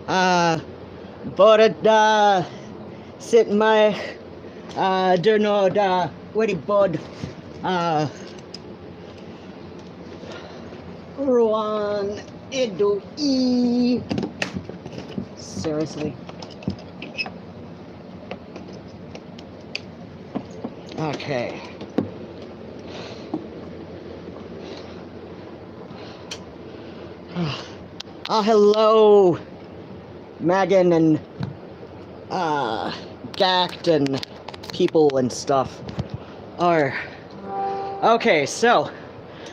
Uh, Borada sit my dunno da very bod Ruadhán Edu E. Seriously. Okay. Oh, hello, Megan and Gact and people and stuff. Okay, so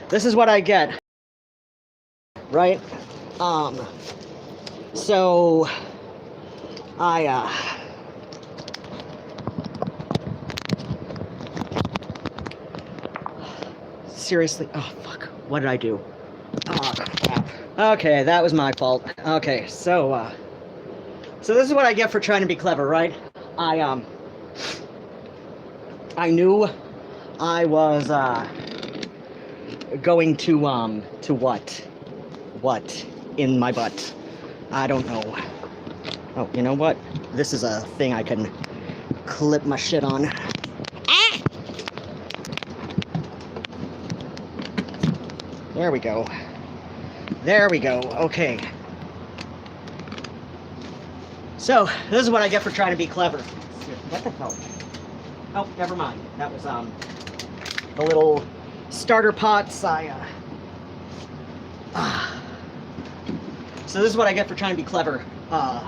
this is what I get, right? So I seriously, oh fuck, what did I do? Oh crap. Okay, that was my fault. Okay, so this is what I get for trying to be clever, right? I knew I was going to what in my butt. I don't know. Oh, you know what? This is a thing I can clip my shit on. Ah! There we go. There we go. Okay. So, this is what I get for trying to be clever. What the hell? Oh, never mind. That was, the little starter pots So this is what I get for trying to be clever. The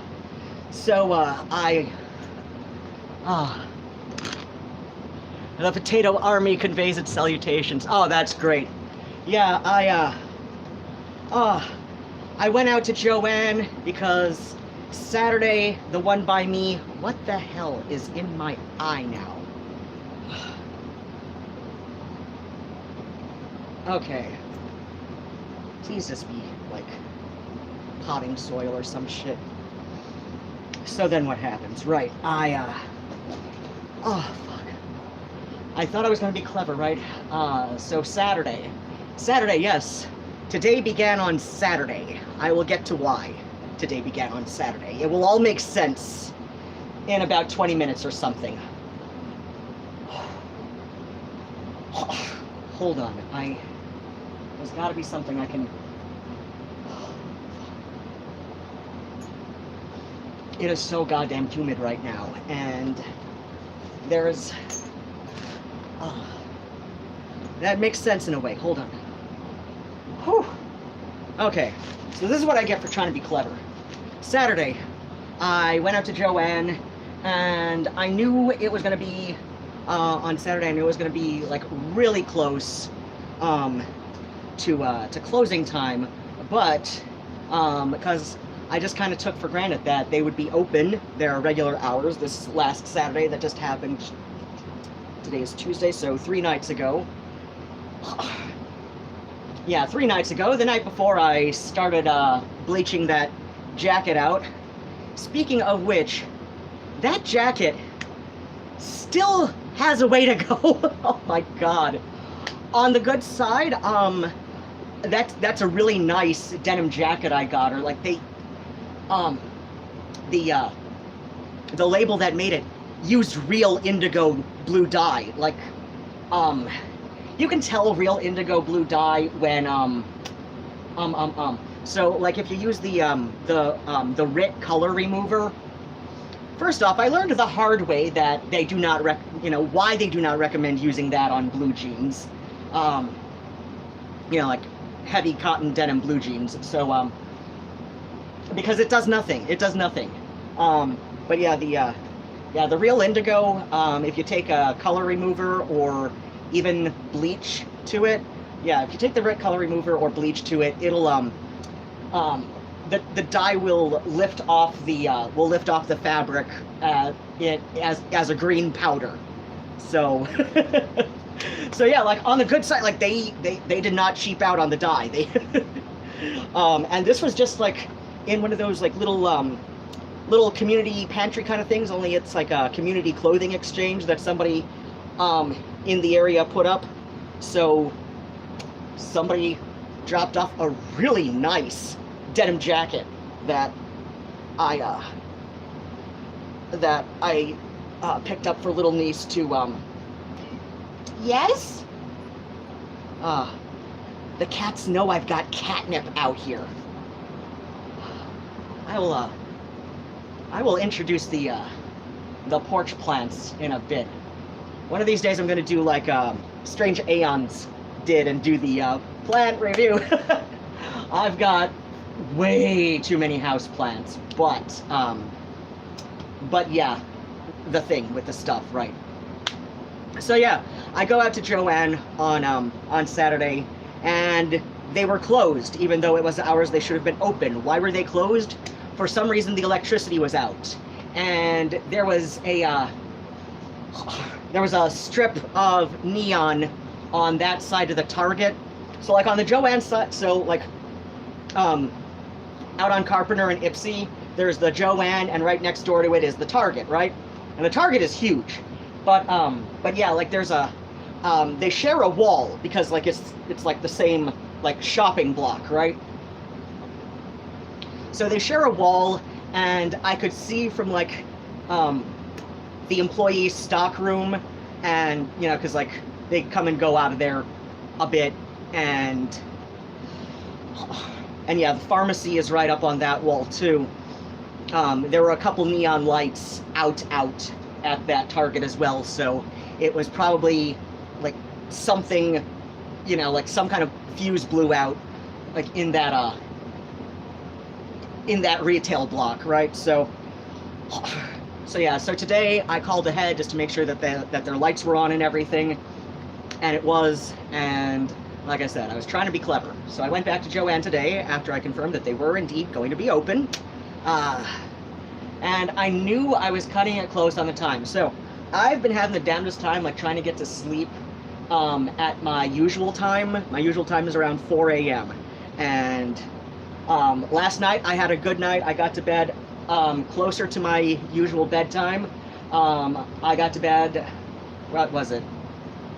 potato army conveys its salutations. Oh, that's great. Yeah, I went out to Joanne because Saturday, the one by me, what the hell is in my eye now? Okay. Please just be, like, potting soil or some shit. So then what happens? Right, oh, fuck. I thought I was gonna be clever, right? So Saturday, yes. Today began on Saturday. I will get to why today began on Saturday. It will all make sense in about 20 minutes or something. Hold on, there's gotta be something I can... It is so goddamn humid right now, and there's... that makes sense in a way. Hold on. Whew. Okay, so this is what I get for trying to be clever. Saturday, I went out to Joanne, and I knew it was going to be, on Saturday, I knew it was going to be, like, really close to closing time, but because I just kind of took for granted that they would be open their regular hours this last Saturday that just happened. Today is Tuesday, so 3 nights ago. Yeah, 3 nights ago, the night before I started bleaching that jacket out. Speaking of which, that jacket still has a way to go. Oh my god. On the good side, that's a really nice denim jacket I got her. Like they, the label that made it used real indigo blue dye. Like, you can tell real indigo blue dye when, so, like, if you use the RIT color remover, first off, I learned the hard way that they do not why they do not recommend using that on blue jeans. Like, heavy cotton denim blue jeans, so, because it does nothing, but yeah, the real indigo, if you take a color remover or even bleach to it, yeah, if you take the RIT color remover or bleach to it, it'll, the dye will lift off the fabric as a green powder. So, so yeah, like on the good side, like they did not cheap out on the dye. They, and this was just like in one of those like little community pantry kind of things. Only it's like a community clothing exchange that somebody in the area put up. So somebody dropped off a really nice denim jacket that I picked up for little niece to yes? The cats know I've got catnip out here. I will introduce the porch plants in a bit. One of these days I'm gonna do like Strange Aeons did and do the plant review. I've got way too many house plants, but yeah, the thing with the stuff, right? So yeah, I go out to Joann on Saturday, and they were closed, even though it was hours they should have been open. Why were they closed? For some reason, the electricity was out, and there was a strip of neon on that side of the Target. So like on the Joann side, so like out on Carpenter and Ipsy, there's the Joann, and right next door to it is the Target, right? And the Target is huge, but yeah, like there's a they share a wall because like it's like the same like shopping block, right? So they share a wall, and I could see from like the employee stock room, and you know, because like they come and go out of there a bit, and yeah, the pharmacy is right up on that wall too. There were a couple neon lights out at that Target as well, so it was probably like something, you know, like some kind of fuse blew out like in that retail block, right? So yeah, so today I called ahead just to make sure that their lights were on and everything, and it was, and like I said, I was trying to be clever. So I went back to Joann today after I confirmed that they were indeed going to be open, and I knew I was cutting it close on the time. So I've been having the damnedest time like trying to get to sleep at my usual time. My usual time is around 4 a.m. and last night I had a good night. I got to bed closer to my usual bedtime. I got to bed, what was it?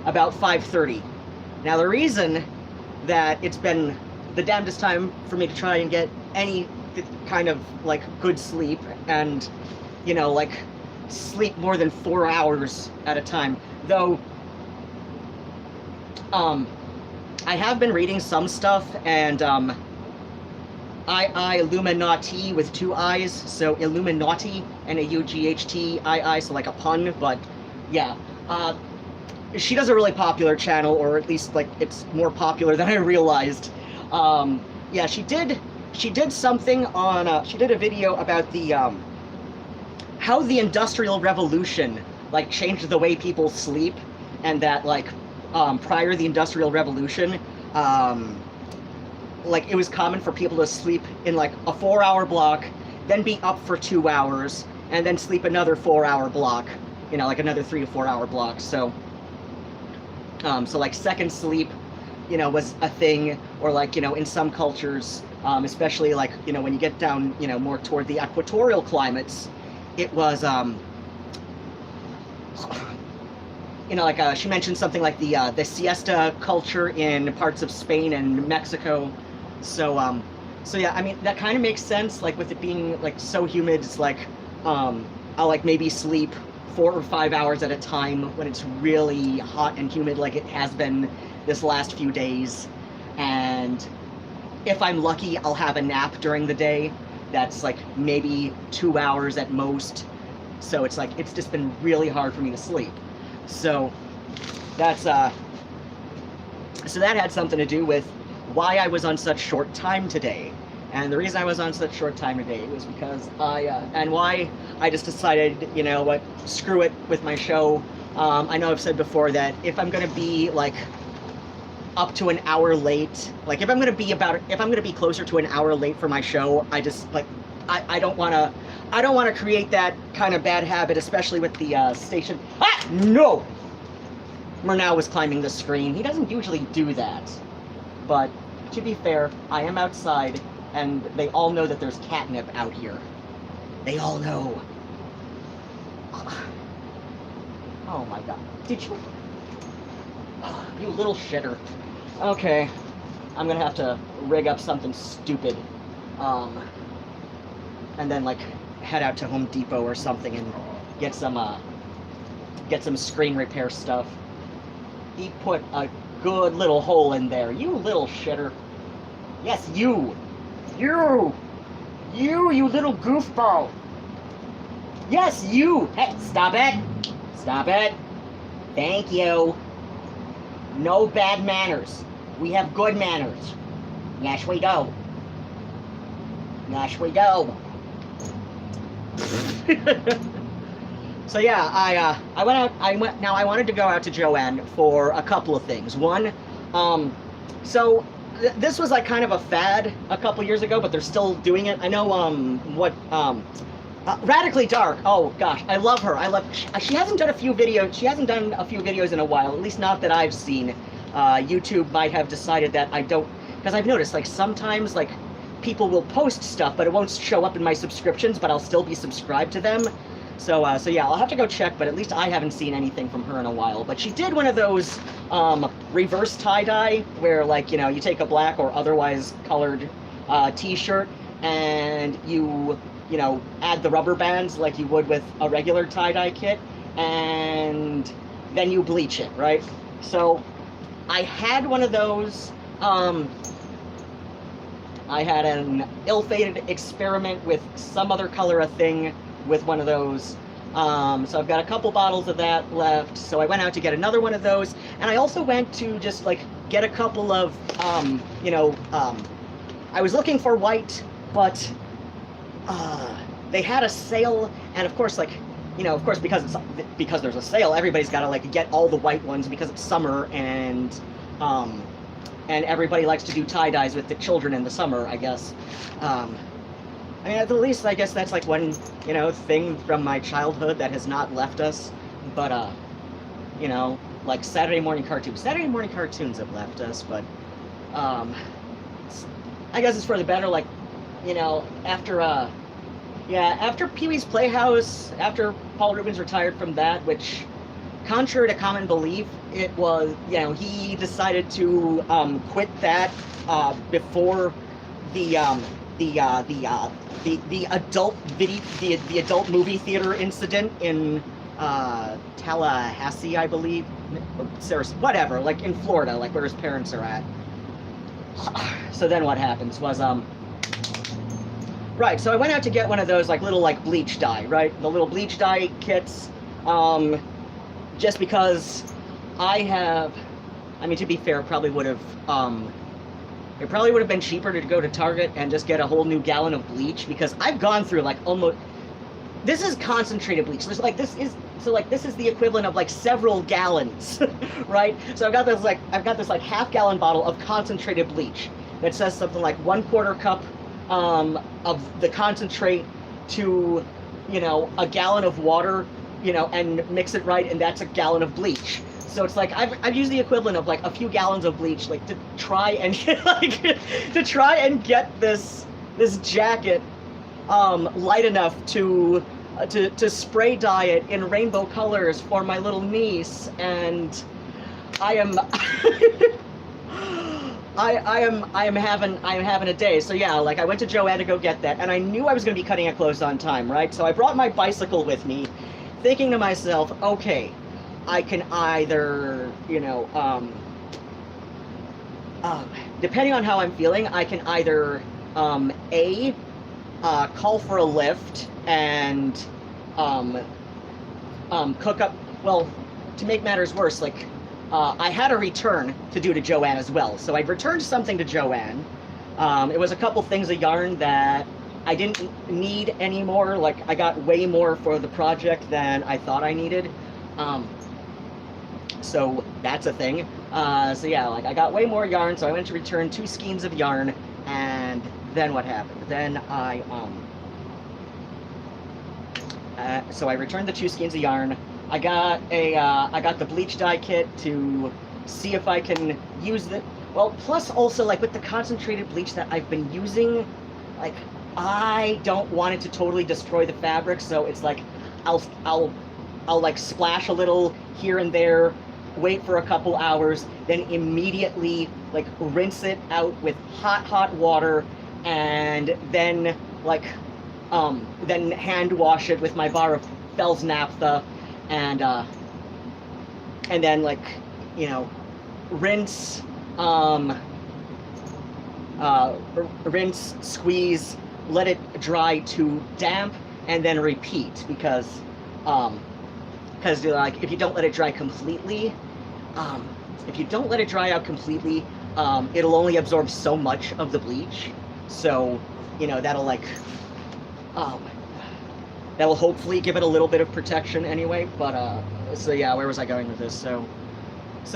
About 5:30. Now the reason that it's been the damnedest time for me to try and get any kind of like good sleep, and you know, like sleep more than 4 hours at a time, though I have been reading some stuff, and Illuminati with 2 I's, so Illuminati and a UGHTII, so like a pun, but yeah. She does a really popular channel, or at least like it's more popular than I realized. Yeah, she did something on, she did a video about the, how the Industrial Revolution like changed the way people sleep, and that like prior to the Industrial Revolution, like it was common for people to sleep in like a 4-hour block, then be up for 2 hours, and then sleep another 4-hour block, you know, like another 3 to 4 hour block. So so like second sleep, you know, was a thing, or like, you know, in some cultures, especially like, you know, when you get down, you know, more toward the equatorial climates, it was you know, like she mentioned something like the siesta culture in parts of Spain and Mexico. So so yeah, I mean, that kind of makes sense, like with it being like so humid. It's like I'll like maybe sleep 4 or 5 hours at a time when it's really hot and humid, like it has been this last few days. And if I'm lucky, I'll have a nap during the day that's like maybe 2 hours at most. So it's like it's just been really hard for me to sleep. So that's so that had something to do with why I was on such short time today. And the reason I was on such short time today was because and why I just decided, you know what, screw it with my show. I know I've said before that if I'm gonna be like up to an hour late, like if I'm gonna be closer to an hour late for my show, I just like, I don't wanna create that kind of bad habit, especially with the station. Ah, no! Murnau was climbing the screen. He doesn't usually do that. But to be fair, I am outside, and they all know that there's catnip out here. They all know. Oh my god. Did you? Oh, you little shitter. Okay. I'm gonna have to rig up something stupid. and then like head out to Home Depot or something and get some screen repair stuff. He put a good little hole in there. You little shitter. Yes, you. You little goofball. Yes, you. Hey, stop it. Stop it. Thank you. No bad manners. We have good manners. Yes, we do. Yes, we do. So yeah, I went out. Now I wanted to go out to Joanne for a couple of things. One, this was like kind of a fad a couple years ago, but they're still doing it. I know Radically Dark. Oh gosh, I love her. She hasn't done a few videos. She hasn't done a few videos in a while, at least not that I've seen. YouTube might have decided that I don't, because I've noticed like sometimes like people will post stuff, but it won't show up in my subscriptions, but I'll still be subscribed to them. So yeah, I'll have to go check, but at least I haven't seen anything from her in a while. But she did one of those reverse tie-dye, where like, you know, you take a black or otherwise colored t-shirt and you know, add the rubber bands like you would with a regular tie-dye kit, and then you bleach it, right? So I had one of those. I had an ill-fated experiment with some other color of thing with one of those. So I've got a couple bottles of that left. So I went out to get another one of those. And I also went to just like get a couple of, I was looking for white, but they had a sale. And of course, like, you know, of course, because there's a sale, everybody's got to like get all the white ones because it's summer, and everybody likes to do tie-dyes with the children in the summer, I guess. I mean, at the least, I guess that's like one, you know, thing from my childhood that has not left us. But, you know, like Saturday morning cartoons. Saturday morning cartoons have left us, but, I guess it's for the better. Like, you know, after Pee-wee's Playhouse, after Paul Reubens retired from that, which, contrary to common belief, it was, you know, he decided to quit that before the adult movie theater incident in Tallahassee, I believe, whatever, like in Florida, like where his parents are at. So then what happens was right, so I went out to get one of those like little like bleach dye, right? The little bleach dye kits, just because I mean, to be fair, it probably would have been cheaper to go to Target and just get a whole new gallon of bleach, because I've gone through like almost, this is concentrated bleach. There's like, this is the equivalent of like several gallons, right? So I've got this like half-gallon bottle of concentrated bleach that says something like 1/4 cup of the concentrate to, you know, a gallon of water, you know, and mix it right, and that's a gallon of bleach. So it's like I've used the equivalent of like a few gallons of bleach, like to try and get this jacket light enough to spray dye it in rainbow colors for my little niece, and I am I am having a day. So yeah, like I went to Joanne to go get that, and I knew I was going to be cutting it close on time, right? So I brought my bicycle with me, thinking to myself, okay, I can either, you know, depending on how I'm feeling, I can either call for a lift and cook up. Well, to make matters worse, like I had a return to do to Joanne as well, so I returned something to Joanne. It was a couple things of yarn that I didn't need anymore. Like I got way more for the project than I thought I needed. So that's a thing. So yeah, like I got way more yarn, so I went to return 2 skeins of yarn, and then what happened? Then so I returned the 2 skeins of yarn. I got the bleach dye kit to see if I can use the, well, plus also like with the concentrated bleach that I've been using, like I don't want it to totally destroy the fabric, so it's like I'll like splash a little here and there, wait for a couple hours, then immediately like rinse it out with hot water, and then like then hand wash it with my bar of Bell's naphtha, and then, like, you know, rinse, rinse, squeeze, let it dry to damp, and then repeat, because like, if you don't let it dry completely, if you don't let it dry out completely, it'll only absorb so much of the bleach. So, you know, that'll, like, that will hopefully give it a little bit of protection anyway. But so yeah, where was I going with this? So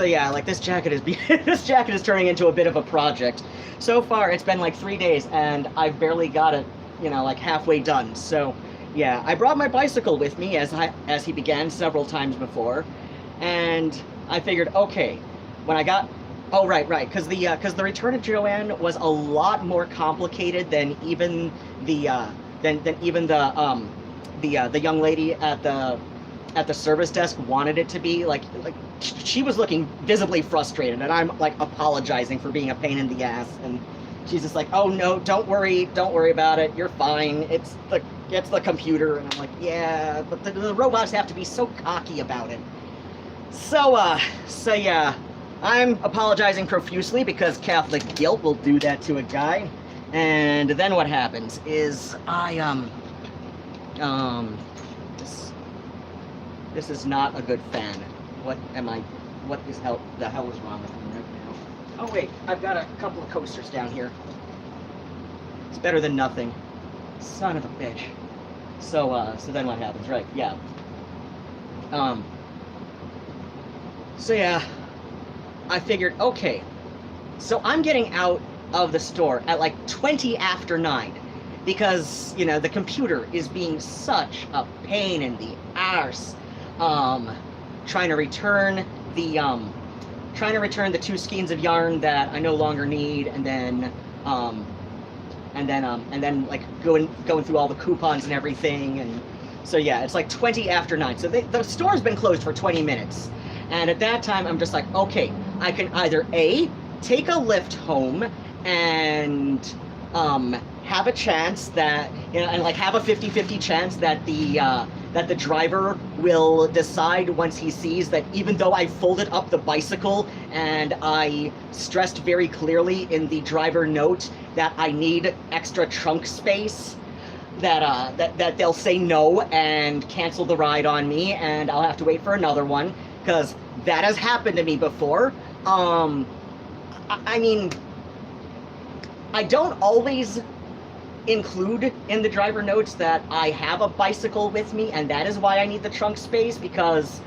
yeah, like, this jacket is this jacket is turning into a bit of a project. So far, it's been like 3 days, and I've barely got it, you know, like, halfway done. So yeah, I brought my bicycle with me, as he began several times before, and I figured, okay, when I got, oh right, because the return of Joanne was a lot more complicated than even the the young lady at the service desk wanted it to be. Like she was looking visibly frustrated, and I'm, like, apologizing for being a pain in the ass, and she's just like, oh no, don't worry about it, you're fine, it's the computer. And I'm like, yeah, but the robots have to be so cocky about it. So yeah, I'm apologizing profusely, because Catholic guilt will do that to a guy. And then what happens is this is not a good fan. What the hell is wrong with me right now? Oh wait, I've got a couple of coasters down here. It's better than nothing. Son of a bitch. So then what happens, right? Yeah. So yeah, I figured, okay, so I'm getting out of the store at like 20 after 9, because, you know, the computer is being such a pain in the arse. Trying to return the 2 skeins of yarn that I no longer need, and then like going through all the coupons and everything. And so yeah, it's like 20 after 9. So the store's been closed for 20 minutes. And at that time, I'm just like, okay, I can either A, take a lift home and have a chance that, you know, and like have a 50-50 chance that the driver will decide once he sees that, even though I folded up the bicycle and I stressed very clearly in the driver note that I need extra trunk space, that they'll say no and cancel the ride on me, and I'll have to wait for another one, because that has happened to me before. I mean, I don't always include in the driver notes that I have a bicycle with me, and that is why I need the trunk space, because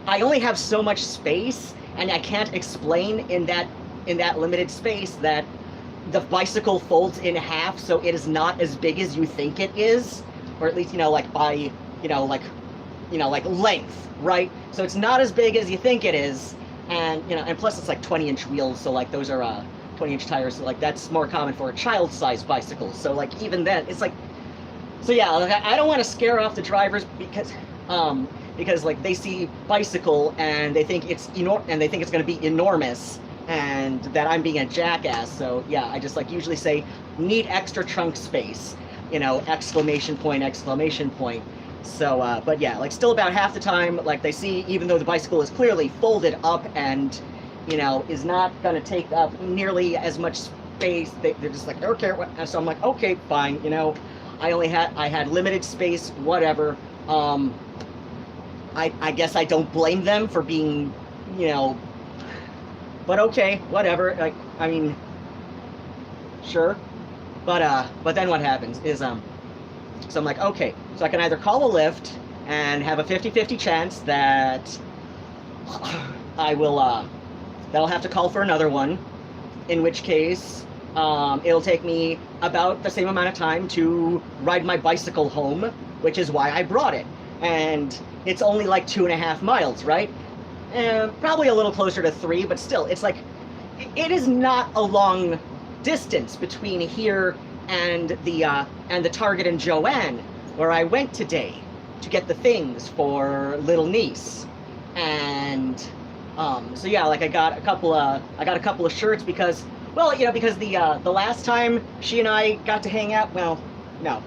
I only have so much space, and I can't explain in that limited space that the bicycle folds in half, so it is not as big as you think it is, or at least, you know, like by, you know, like length, right? So it's not as big as you think it is, and, you know, and plus it's like 20-inch wheels, so like those are 20-inch tires, so like that's more common for a child-sized bicycle. So like even then, it's like, so yeah, like, I don't want to scare off the drivers, because like they see bicycle and they think it's going to be enormous, and that I'm being a jackass. So yeah, I just like usually say need extra trunk space, you know, exclamation point. So but yeah, like still about half the time, like they see, even though the bicycle is clearly folded up and, you know, is not going to take up nearly as much space, they're just like, okay, so I'm like, okay, fine, you know, I had limited space, whatever. I guess I don't blame them for being, you know, but okay, whatever. Like, I mean, sure. But then what happens is, so I'm like, okay, so I can either call a Lyft and have a 50-50 chance that that'll have to call for another one, in which case it'll take me about the same amount of time to ride my bicycle home, which is why I brought it. And it's only like 2.5 miles, right? Probably a little closer to 3, but still, it's like, it is not a long distance between here and the Target in Joanne, where I went today to get the things for little niece. And so yeah, like I got a couple of shirts, because, well, you know, because the last time she and I got to hang out, well, no,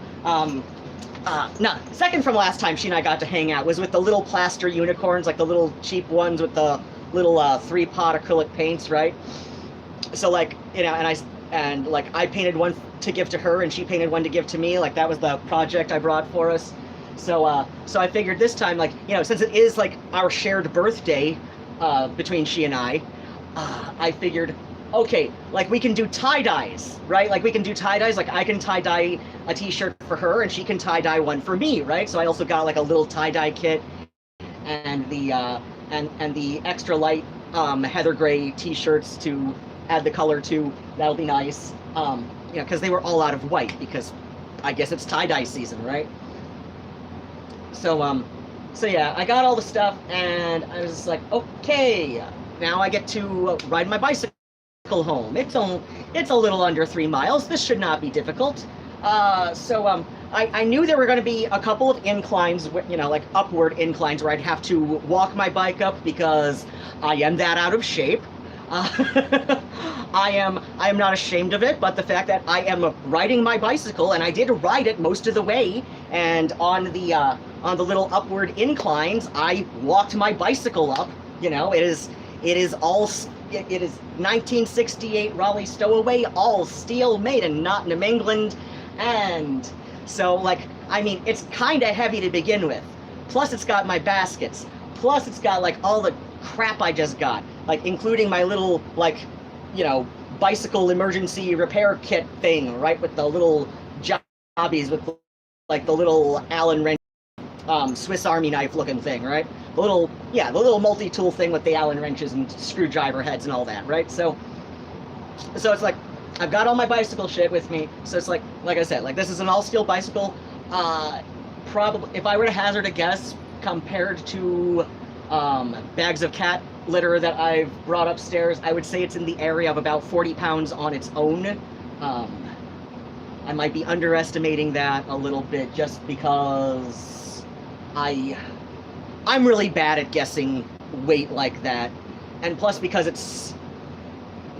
no, second from last time she and I got to hang out was with the little plaster unicorns, like the little cheap ones with the little 3-pot acrylic paints, right? So like, you know, and like I painted one to give to her, and she painted one to give to me. Like that was the project I brought for us. So so I figured this time, like, you know, since it is like our shared birthday between she and I figured, okay, like we can do tie-dyes, right? Like we can do tie-dyes, like I can tie-dye a t-shirt for her and she can tie-dye one for me, right? So I also got like a little tie-dye kit and the and the extra light heather gray t-shirts to add the color to. That'll be nice. You know, because they were all out of white, because I guess it's tie-dye season, right? So so yeah, I got all the stuff and I was like, okay, now I get to ride my bicycle home. It's a little under 3 miles. This should not be difficult. So I knew there were going to be a couple of inclines, you know, like upward inclines where I'd have to walk my bike up because I am that out of shape. I am not ashamed of it, but the fact that I am riding my bicycle, and I did ride it most of the way, and on the little upward inclines, I walked my bicycle up. You know, it is 1968 Raleigh Stowaway, all steel, made in Nottingham, England, and so, like, I mean, it's kind of heavy to begin with. Plus, it's got my baskets. Plus, it's got, like, all the crap I just got, like, including my little, like, you know, bicycle emergency repair kit thing, right, with the little jobbies with, like, the little Allen wrench, Swiss Army knife looking thing, right? The little multi-tool thing with the Allen wrenches and screwdriver heads and all that, right? So it's like, I've got all my bicycle shit with me, so it's like I said, like, this is an all-steel bicycle. Probably, if I were to hazard a guess, compared to bags of cat litter that I've brought upstairs, I would say it's in the area of about 40 pounds on its own. I might be underestimating that a little bit just because I'm really bad at guessing weight like that, and plus because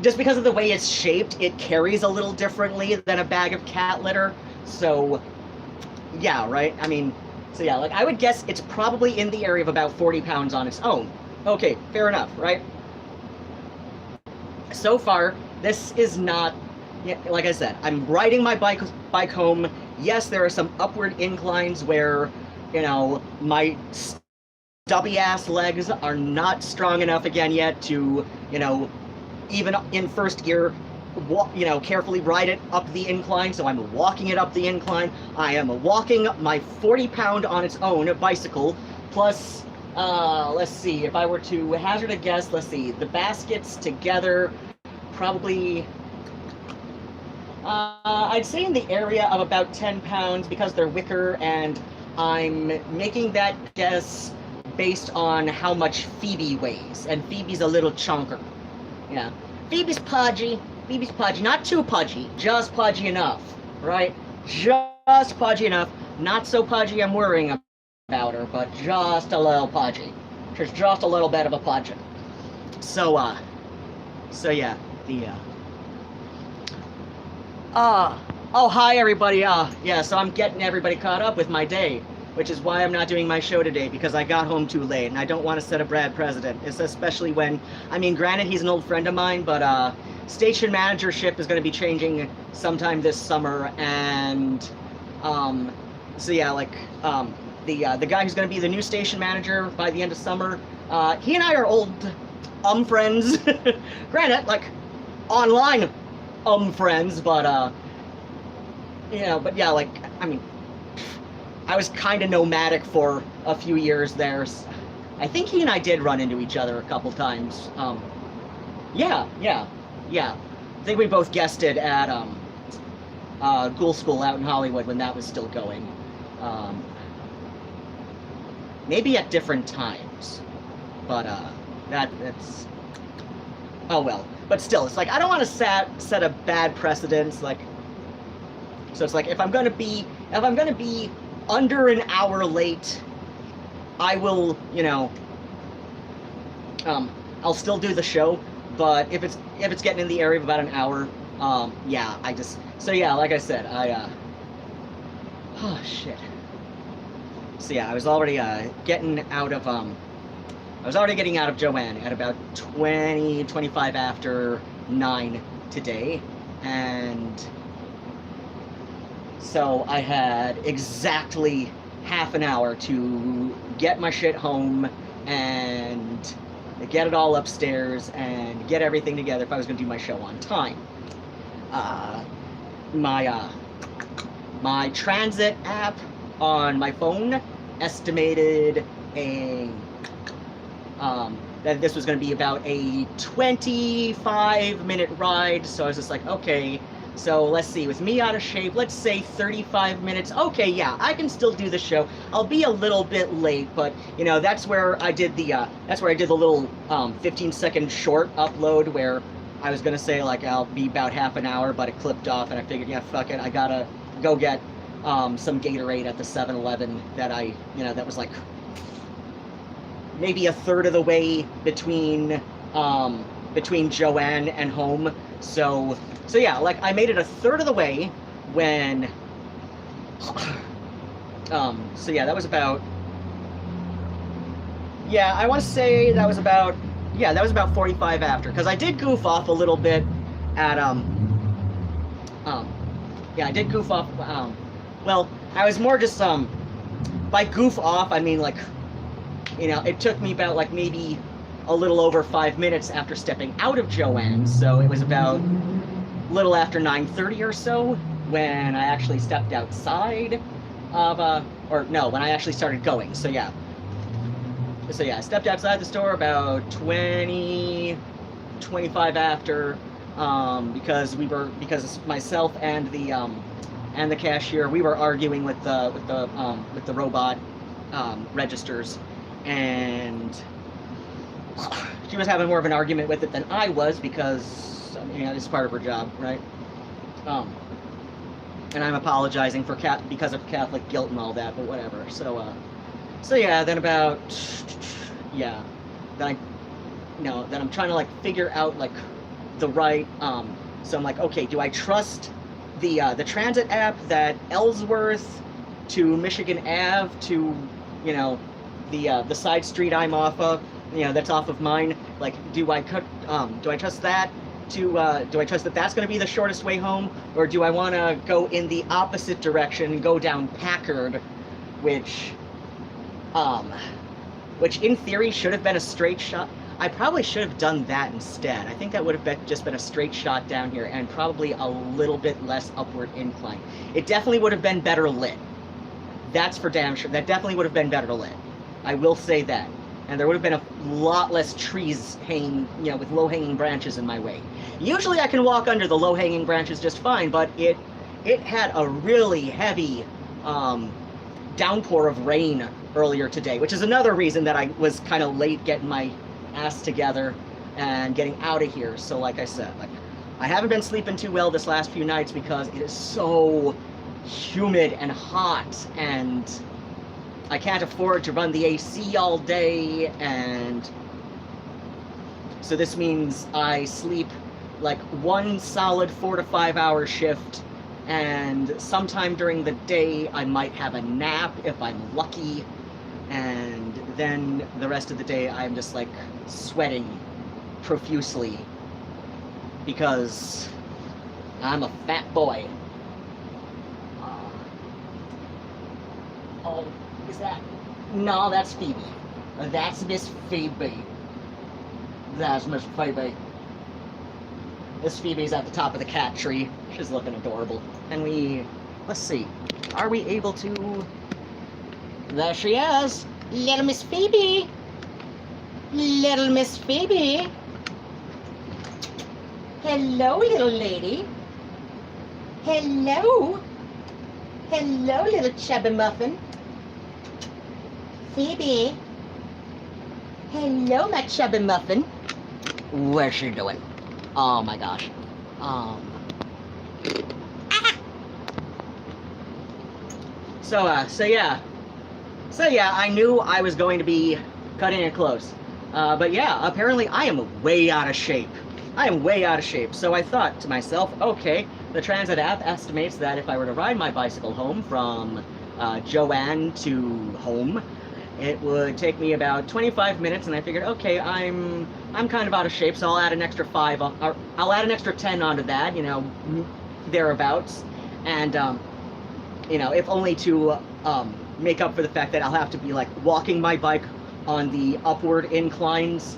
just because of the way it's shaped, it carries a little differently than a bag of cat litter. So yeah, right? I mean, so yeah, like, I would guess it's probably in the area of about 40 pounds on its own. Okay, fair enough, right? So far, this is not, like I said, I'm riding my bike home. Yes, there are some upward inclines where, you know, my stubby ass legs are not strong enough again yet to, you know, even in first gear, you know, carefully ride it up the incline. So I'm walking it up the incline. I am walking my 40-pound on its own bicycle, plus, let's see, if I were to hazard a guess, let's see, the baskets together, probably, I'd say in the area of about 10 pounds because they're wicker, and I'm making that guess based on how much Phoebe weighs, and Phoebe's a little chunker. Yeah, Phoebe's pudgy, not too pudgy, just pudgy enough, right? Just pudgy enough, not so pudgy I'm worrying about her, but just a little pudgy. There's just a little bit of a pudgy. So, so yeah, oh, hi everybody, yeah, so I'm getting everybody caught up with my day, which is why I'm not doing my show today, because I got home too late, and I don't want to set a bad precedent. It's especially when, I mean, granted, he's an old friend of mine, but, station managership is going to be changing sometime this summer, and, so yeah, like, the guy who's going to be the new station manager by the end of summer, he and I are old, friends, granted, like, online, friends, but, you know, but yeah, like, I mean, I was kind of nomadic for a few years there. I think he and I did run into each other a couple times. Yeah. I think we both guested at Ghoul School out in Hollywood when that was still going. Maybe at different times, but that's, oh well. But still, it's like, I don't want to set a bad precedence. Like, so it's like, if I'm gonna be under an hour late, I will, you know, I'll still do the show, but if it's getting in the area of about an hour, yeah, so yeah, like I said, Oh, shit. So yeah, I was already getting out of Joanne at about 25 after 9 today, and so I had exactly half an hour to get my shit home and get it all upstairs and get everything together if I was going to do my show on time. My transit app on my phone estimated that this was going to be about a 25-minute ride, so I was just like, okay, so let's see, with me out of shape, let's say 35 minutes. Okay, yeah, I can still do the show. I'll be a little bit late, but you know, that's where I did the little 15-second short upload where I was gonna say like I'll be about half an hour, but it clipped off, and I figured, yeah, fuck it, I gotta go get some Gatorade at the 7-Eleven that was like maybe a third of the way between Joanne and home. So yeah, like I made it a third of the way when so yeah, that was about, yeah, I want to say that was about 45 after, because I did goof off a little bit at yeah, I did goof off. Well, I was more just by goof off I mean, like, you know, it took me about like maybe a little over 5 minutes after stepping out of Joanne's, so it was about a little after 9:30 or so when I actually stepped outside of when I actually started going. So yeah, I stepped outside the store about 25 after, because myself and the cashier, we were arguing with the robot registers, and she was having more of an argument with it than I was, because you know, it's part of her job, right? And I'm apologizing for because of Catholic guilt and all that, but whatever. So yeah, then I'm trying to like figure out like the right, so I'm like, okay, do I trust the transit app that Ellsworth to Michigan Ave to, you know, the side street I'm off of, you know, that's off of mine? Like, do I trust that do I trust that that's going to be the shortest way home, or do I want to go in the opposite direction and go down Packard, which in theory should have been a straight shot? I probably should have done that instead. I think that would have just been a straight shot down here and probably a little bit less upward incline. It definitely would have been better lit. That's for damn sure. That definitely would have been better lit. I will say that. And there would have been a lot less trees hanging, you know, with low-hanging branches in my way. Usually I can walk under the low-hanging branches just fine, but it had a really heavy downpour of rain earlier today, which is another reason that I was kind of late getting my ass together and getting out of here. So like I said, like, I haven't been sleeping too well this last few nights because it is so humid and hot, and I can't afford to run the AC all day, and so this means I sleep like one solid 4 to 5 hour shift, and sometime during the day I might have a nap if I'm lucky, and then the rest of the day I'm just like sweating profusely because I'm a fat boy. Oh, is that? No, that's Phoebe. That's Miss Phoebe. That's Miss Phoebe. Miss Phoebe's at the top of the cat tree. She's looking adorable. And let's see, are we able to? There she is. Little Miss Phoebe. Little Miss Phoebe. Hello, little lady. Hello. Hello, little chubby muffin. Phoebe. Hello, my chubby muffin. What's she doing? Oh my gosh. So yeah, I knew I was going to be cutting it close. But yeah, apparently I am way out of shape. I am way out of shape. So I thought to myself, okay, the transit app estimates that if I were to ride my bicycle home from Joanne to home, it would take me about 25 minutes, and I figured, okay, I'm kind of out of shape, so I'll add an extra 5, or I'll add an extra 10 onto that, you know, thereabouts, and you know, if only to make up for the fact that I'll have to be like walking my bike on the upward inclines.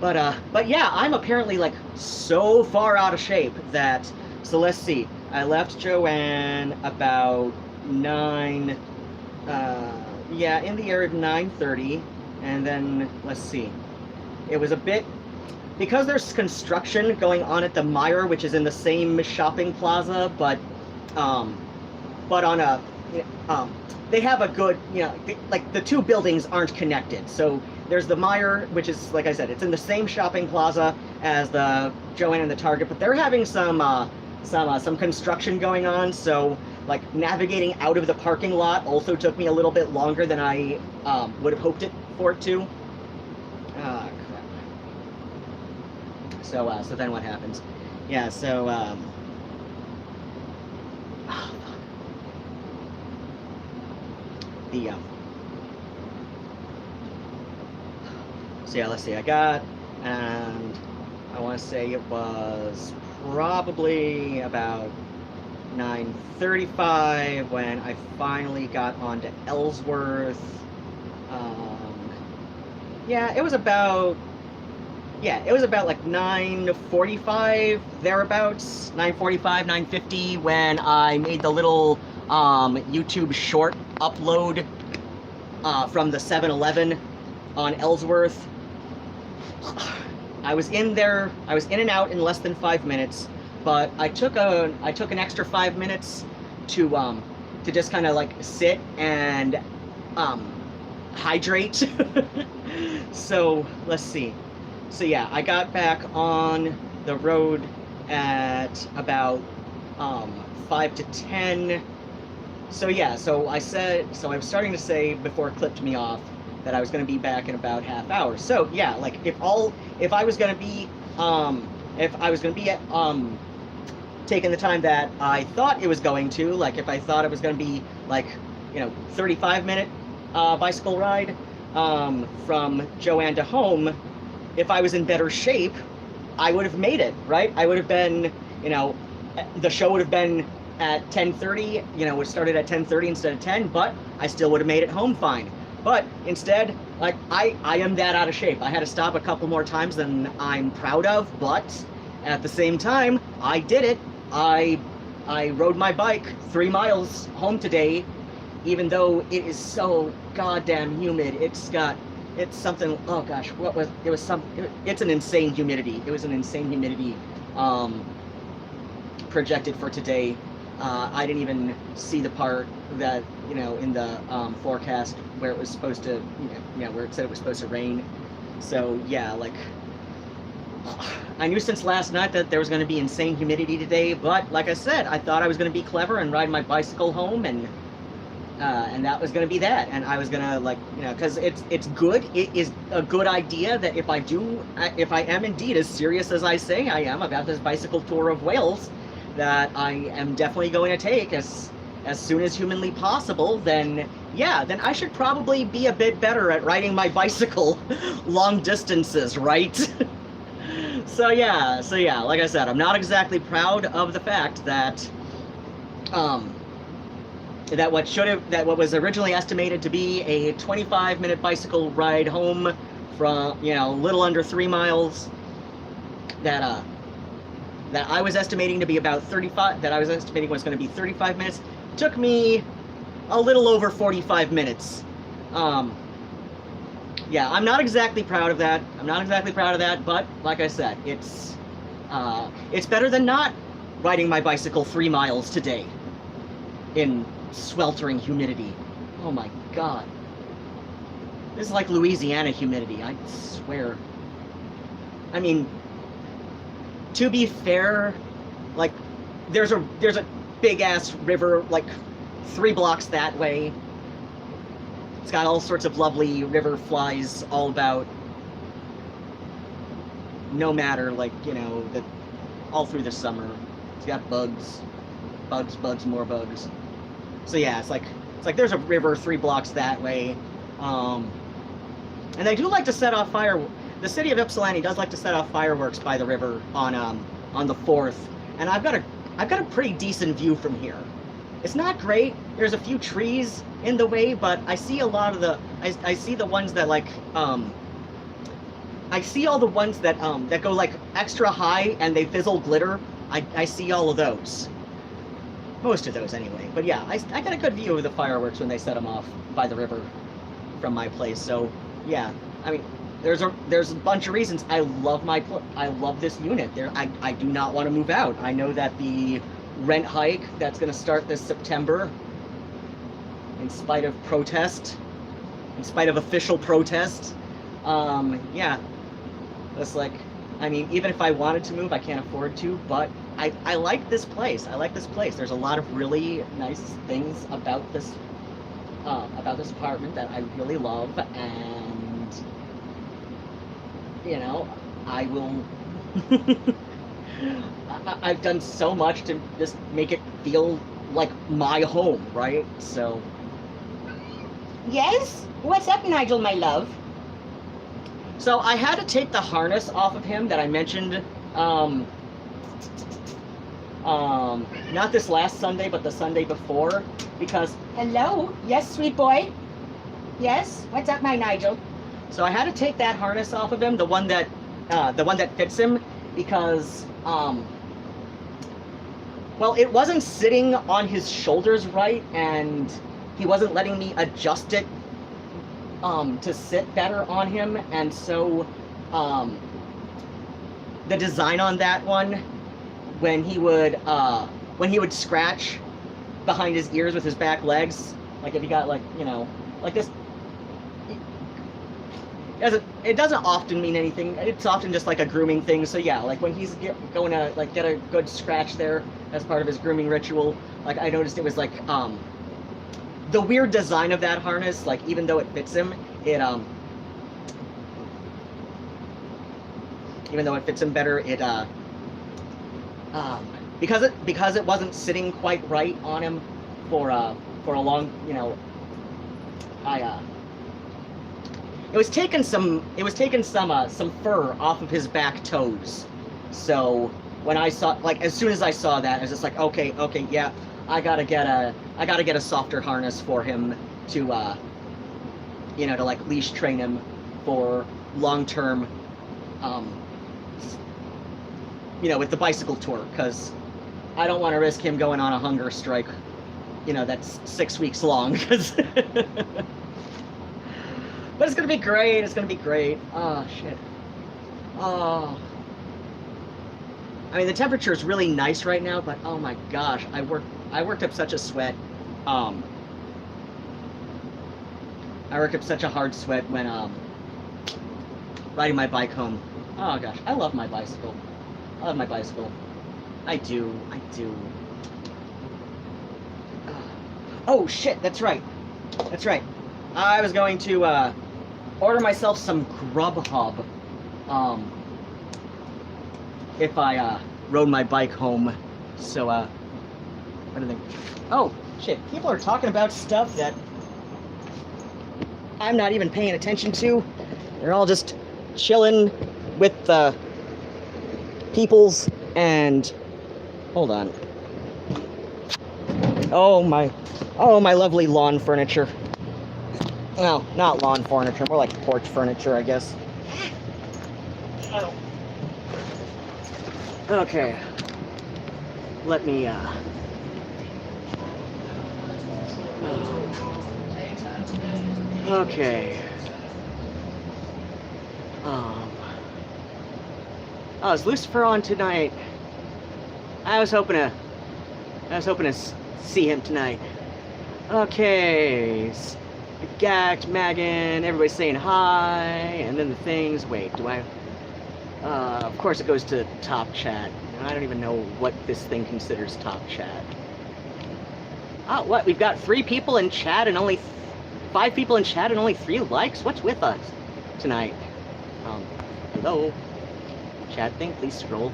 But yeah, I'm apparently like so far out of shape that, so let's see, I left Joanne about 9, yeah, in the area of 9:30, and then, let's see, it was a bit, because there's construction going on at the Meijer, which is in the same shopping plaza, but on a, they have a good, you know, like the two buildings aren't connected, so there's the Meijer, which is, like I said, it's in the same shopping plaza as the Joann and the Target, but they're having some construction going on, so like navigating out of the parking lot also took me a little bit longer than I would have hoped for it to. Ah, crap. So then what happens? Yeah, so so yeah, let's see, I got, and I want to say it was probably about 9:35 when I finally got onto Ellsworth. Yeah, it was about like 9:45 thereabouts, 9:45, 9:50 when I made the little YouTube short upload from the 7-Eleven on Ellsworth. I was in and out in less than 5 minutes, but I took an extra 5 minutes to just kind of like sit and hydrate. So let's see. So yeah, I got back on the road at about 5 to 10. So yeah, so I was starting to say before it clipped me off that I was going to be back in about half hour. So yeah, like if I was going to be taking the time that I thought it was going to, like if I thought it was going to be like, you know, 35-minute bicycle ride from Joanne to home, if I was in better shape, I would have made it, right? I would have been, you know, the show would have been at 10:30, you know, it started at 10:30 instead of 10, but I still would have made it home fine. But instead, like, I am that out of shape. I had to stop a couple more times than I'm proud of, but at the same time, I did it. I rode my bike 3 miles home today, even though it is so goddamn humid. It's something, oh gosh, it's an insane humidity. It was an insane humidity projected for today. I didn't even see the part that, you know, in the forecast where it was supposed to, you know, where it said it was supposed to rain. So yeah, like, I knew since last night that there was going to be insane humidity today, but like I said, I thought I was going to be clever and ride my bicycle home, and that was going to be that. And I was going to, like, you know, because it's good. It is a good idea that if I am indeed as serious as I say I am about this bicycle tour of Wales, that I am definitely going to take as soon as humanly possible, then yeah, then I should probably be a bit better at riding my bicycle long distances, right? So yeah, like I said, I'm not exactly proud of the fact that that what was originally estimated to be a 25-minute bicycle ride home from, you know, a little under 3 miles, that I was estimating to be about 35, that I was estimating was going to be 35 minutes, took me a little over 45 minutes. Yeah, I'm not exactly proud of that. But like I said, it's better than not riding my bicycle 3 miles today in sweltering humidity. Oh my God. This is like Louisiana humidity, I swear. I mean, to be fair, like, there's a big ass river like 3 blocks that way. It's got all sorts of lovely river flies all about. No matter, like, you know, all through the summer. It's got bugs, more bugs. So yeah, it's like there's a river 3 blocks that way, and they do like to set off fire. The city of Ypsilanti does like to set off fireworks by the river on the 4th, and I've got a pretty decent view from here. It's not great. There's a few trees in the way, but I see a lot of the I see the ones that like I see all the ones that that go like extra high and they fizzle glitter. I see all of those. Most of those anyway. But yeah, I got a good view of the fireworks when they set them off by the river from my place. So yeah, I mean, there's a bunch of reasons I love this unit. I do not want to move out. I know that the rent hike that's going to start this September, in spite of protest, in spite of official protest, yeah, that's like, I mean, even if I wanted to move, I can't afford to, but I like this place. I like this place. There's a lot of really nice things about this apartment that I really love, and, you know, I will... I've done so much to just make it feel like my home, right? So... Yes? What's up, Nigel, my love? So I had to take the harness off of him that I mentioned, not this last Sunday, but the Sunday before, because... Hello? Yes, sweet boy? Yes? What's up, my Nigel? So I had to take that harness off of him, the one that fits him, because, well, it wasn't sitting on his shoulders right, and he wasn't letting me adjust it to sit better on him, and so the design on that one, when he would scratch behind his ears with his back legs, like if he got like, you know, like this, it doesn't often mean anything. It's often just like a grooming thing. So yeah, like when he's going to like get a good scratch there as part of his grooming ritual, like I noticed it was like the weird design of that harness, like even though it fits him, even though it fits him better, it because it wasn't sitting quite right on him for a long, you know, it was taking some fur off of his back toes. So when I saw, like, as soon as I saw that, I was just like, okay, yeah, I gotta get a softer harness for him to, you know, to like leash train him for long-term, you know, with the bicycle tour, because I don't want to risk him going on a hunger strike, you know, that's 6 weeks long, because... But it's gonna be great. It's gonna be great. Oh shit. Oh. I mean, the temperature is really nice right now, but oh my gosh, I worked up such a sweat. I worked up such a hard sweat when riding my bike home. Oh gosh, I love my bicycle. I love my bicycle. I do. Oh shit, that's right. That's right. I was going to order myself some Grubhub if I rode my bike home. So what do they... Oh shit, people are talking about stuff that I'm not even paying attention to. They're all just chilling with the peoples and... Hold on. Oh my lovely lawn furniture. Well, not lawn furniture, more like porch furniture, I guess. Oh. Okay. Let me, okay. Oh, is Lucifer on tonight? I was hoping to see him tonight. Okay. Gact, Megan, everybody's saying hi, and then the things, wait, do I, of course it goes to top chat, and I don't even know what this thing considers top chat. Oh, what, we've got 3 people in chat and only 5 people in chat and only 3 likes? What's with us tonight? Hello? Chat thing, please scroll.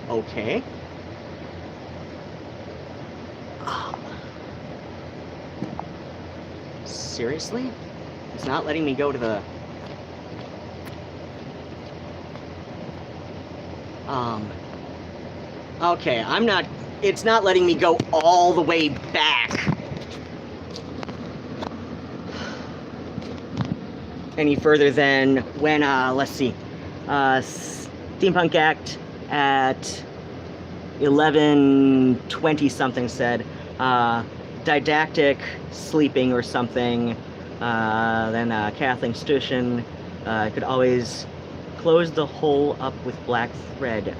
Okay. Seriously? It's not letting me go to the... Okay, I'm not... It's not letting me go all the way back. Any further than when, let's see, Steampunk Act at 11:20 something said, didactic sleeping or something, then Kathleen Stushin could always close the hole up with black thread.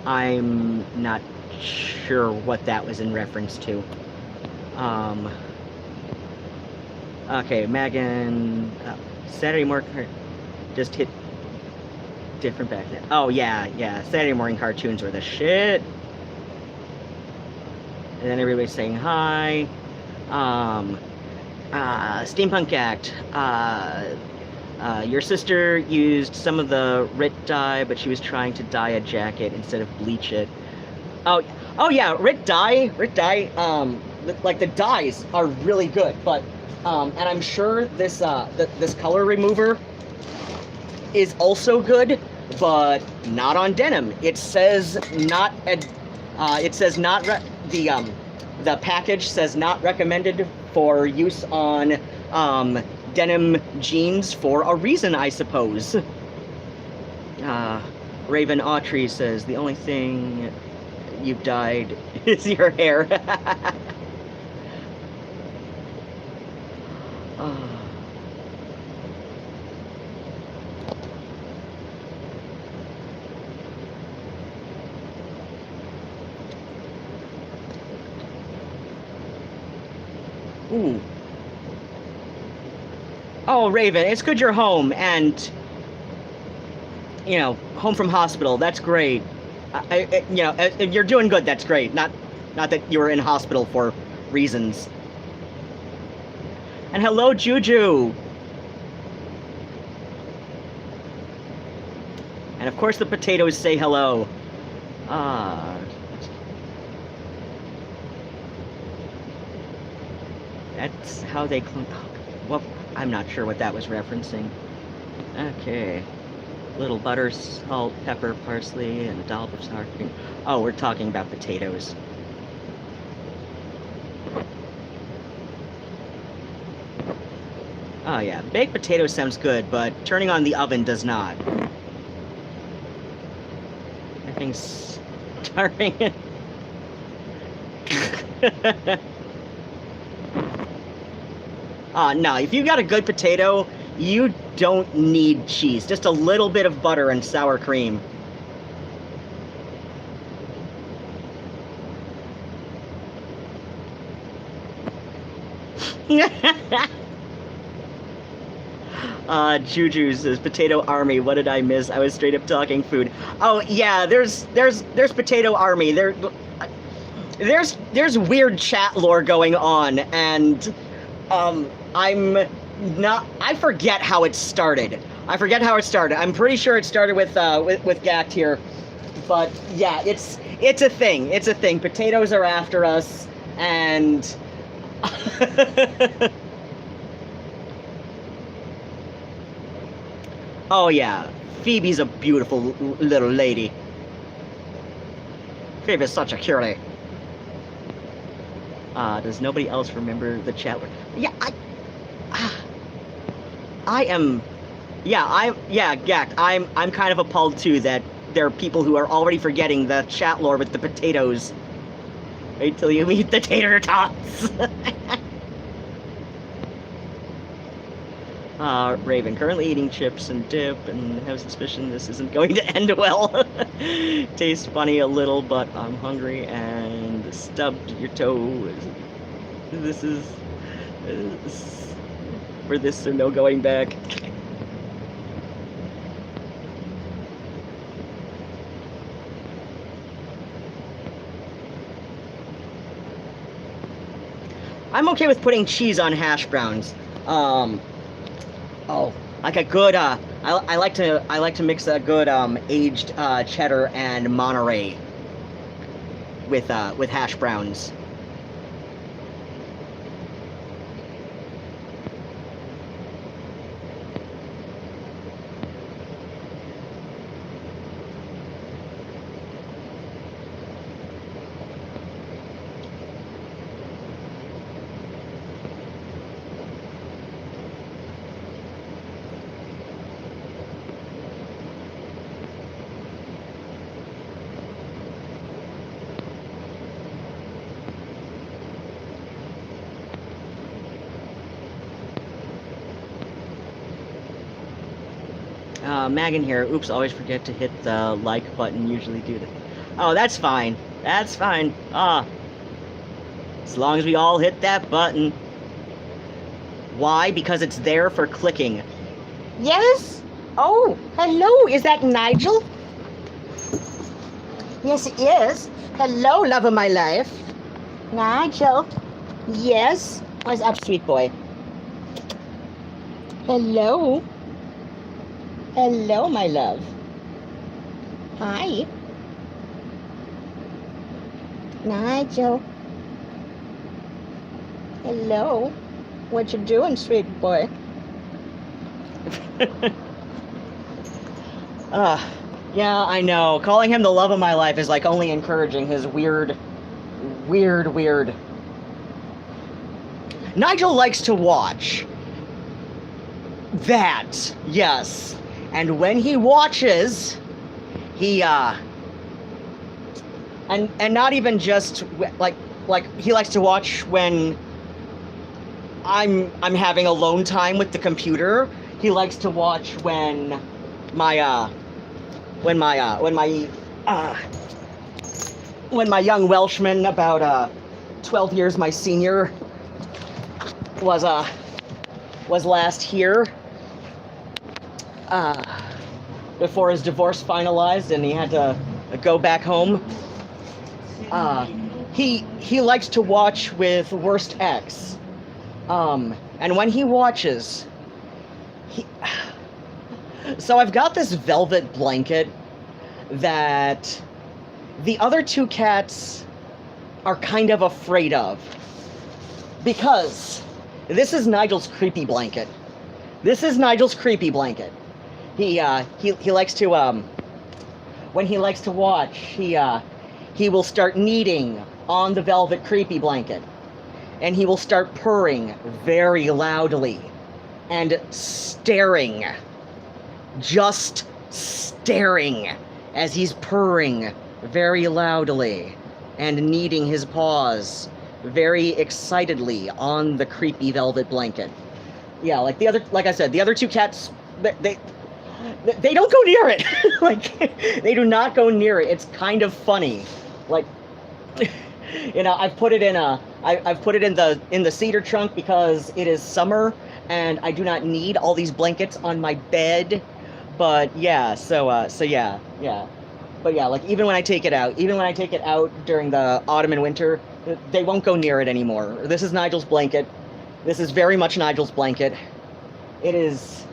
I'm not sure what that was in reference to. Okay, Megan, Saturday morning, just hit different back then. Oh yeah, Saturday morning cartoons were the shit. And then everybody's saying hi. Steampunk Act. Your sister used some of the RIT dye, but she was trying to dye a jacket instead of bleach it. Oh yeah, RIT dye, like the dyes are really good, but, and I'm sure this, this color remover is also good, but not on denim. It says not, the package says not recommended for use on, denim jeans for a reason, I suppose. Raven Autry says, the only thing you've dyed is your hair. Ooh. Oh, Raven, it's good you're home, and, you know, home from hospital, that's great. You know, if you're doing good, that's great. Not that you were in hospital for reasons. And hello, Juju! And of course the potatoes say hello. That's how they... Well, I'm not sure what that was referencing. Okay. Little butter, salt, pepper, parsley, and a dollop of sour cream. Oh, we're talking about potatoes. Oh yeah, baked potato sounds good, but turning on the oven does not. Everything's starting. No, if you got a good potato, you don't need cheese. Just a little bit of butter and sour cream. Juju says, Potato Army, what did I miss? I was straight up talking food. Oh, yeah, there's Potato Army. There's weird chat lore going on, and, I forget how it started. I'm pretty sure it started with Gact here. But, yeah, it's a thing. It's a thing. Potatoes are after us, and... Oh, yeah. Phoebe's a beautiful little lady. Phoebe's such a cutie. Does nobody else remember the chat? Yeah, Gact, I'm kind of appalled too that there are people who are already forgetting the chat lore with the potatoes. Wait till you meet the tater tots. Raven, currently eating chips and dip, and have suspicion this isn't going to end well. Tastes funny a little, but I'm hungry, and stubbed your toe. This is for this or no going back. I'm okay with putting cheese on hash browns. Oh, like a good, I like to mix a good aged cheddar and Monterey with hash browns. Megan here. Oops, always forget to hit the like button. Usually do that. Oh, that's fine. That's fine. As long as we all hit that button. Why? Because it's there for clicking. Yes? Oh, hello. Is that Nigel? Yes, it is. Hello, love of my life. Nigel. Yes? What's up, sweet boy? Hello. Hello, my love. Hi. Nigel. Hello. What you doing, sweet boy? Yeah, I know. Calling him the love of my life is like only encouraging his weird. Nigel likes to watch. That, yes. And when he watches, he and not even just like he likes to watch when I'm having alone time with the computer. He likes to watch when my young Welshman, about 12 years my senior, was last here. Before his divorce finalized and he had to go back home. He likes to watch with Worst X. And when he watches, so I've got this velvet blanket that the other two cats are kind of afraid of. Because this is Nigel's creepy blanket. This is Nigel's creepy blanket. He likes to when he likes to watch, he will start kneading on the velvet creepy blanket, and he will start purring very loudly and staring, just staring as he's purring very loudly and kneading his paws very excitedly on the creepy velvet blanket. Yeah, like I said, the other two cats, they don't go near it. Like, they do not go near it. It's kind of funny. Like, you know, I've put it in the cedar trunk because it is summer and I do not need all these blankets on my bed. But yeah, so yeah. But yeah, like even when I take it out during the autumn and winter, they won't go near it anymore. This is Nigel's blanket. This is very much Nigel's blanket. It is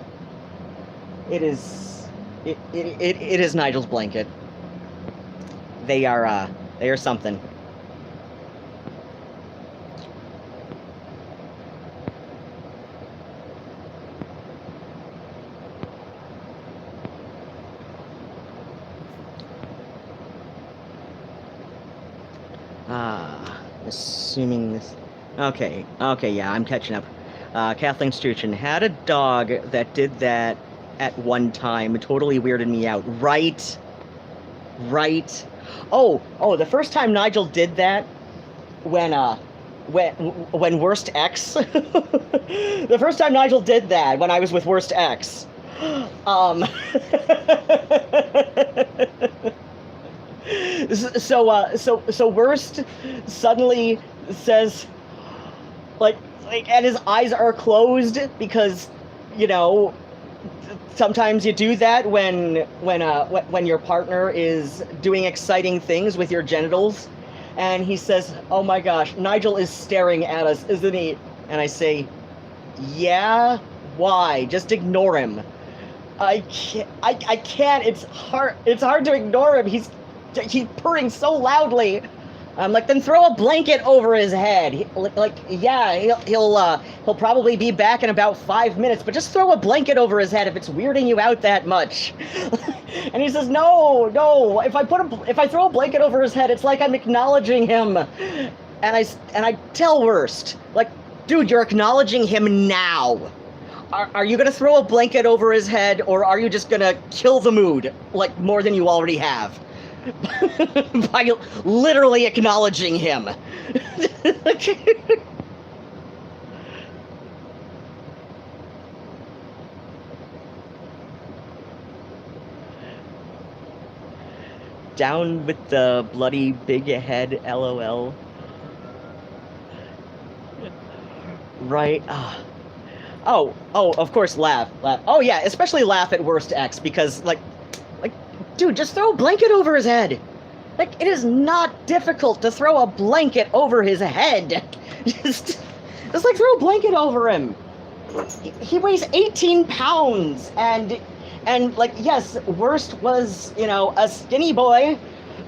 Nigel's blanket. They are something. Assuming this. Okay, yeah, I'm catching up. Kathleen Struchin had a dog that did that at one time. It totally weirded me out. Right. Oh, the first time Nigel did that, when Worst X. The first time Nigel did that, when I was with Worst X. So Worst suddenly says, like, and his eyes are closed because, you know, sometimes you do that when your partner is doing exciting things with your genitals, and he says, "Oh my gosh, Nigel is staring at us, isn't he?" And I say, "Yeah, why? Just ignore him." I can't. It's hard to ignore him. He's purring so loudly. I'm like, then throw a blanket over his head. Yeah, he'll probably be back in about 5 minutes, but just throw a blanket over his head if it's weirding you out that much. And he says, no, no. If I throw a blanket over his head, it's like I'm acknowledging him. And I tell Worst, like, dude, you're acknowledging him now. Are you gonna throw a blanket over his head, or are you just gonna kill the mood, like, more than you already have? By literally acknowledging him. Down with the bloody big head, LOL. Right. Oh, of course, laugh. Oh yeah, especially laugh at Worst X, because like, dude, just throw a blanket over his head. Like, it is not difficult to throw a blanket over his head. Just like throw a blanket over him. He weighs 18 pounds, and like, yes, Worst was, a skinny boy,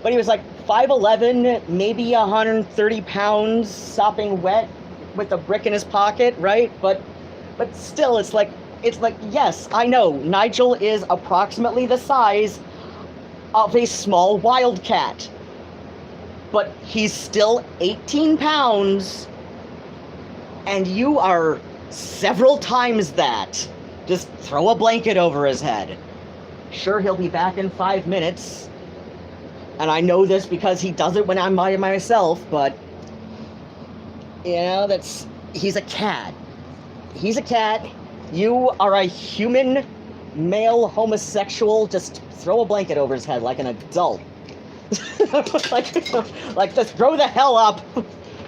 but he was like 5'11", maybe 130 pounds, sopping wet with a brick in his pocket, right? But still, it's like, yes, I know, Nigel is approximately the size of a small wildcat, but he's still 18 pounds, and you are several times that. Just throw a blanket over his head. Sure, he'll be back in 5 minutes, and I know this because he does it when I'm by myself, but, he's a cat. He's a cat. You are a human male homosexual. Just throw a blanket over his head like an adult. like just grow the hell up.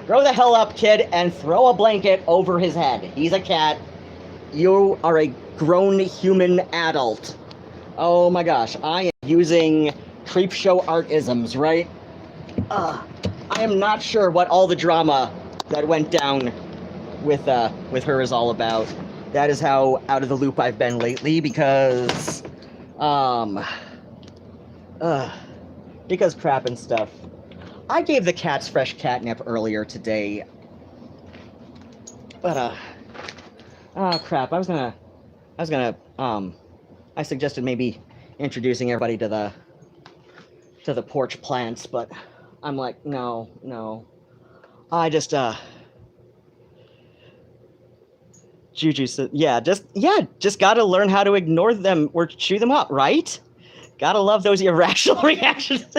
Grow the hell up, kid, and throw a blanket over his head. He's a cat. You are a grown human adult. Oh my gosh, I am using Creepshow art-isms, right? I am not sure what all the drama that went down with her is all about. That is how out of the loop I've been lately, because crap and stuff. I gave the cats fresh catnip earlier today, but crap. I suggested maybe introducing everybody to the porch plants, but I'm like, no. I just Juju said, just gotta learn how to ignore them or chew them up, right? Gotta love those irrational reactions.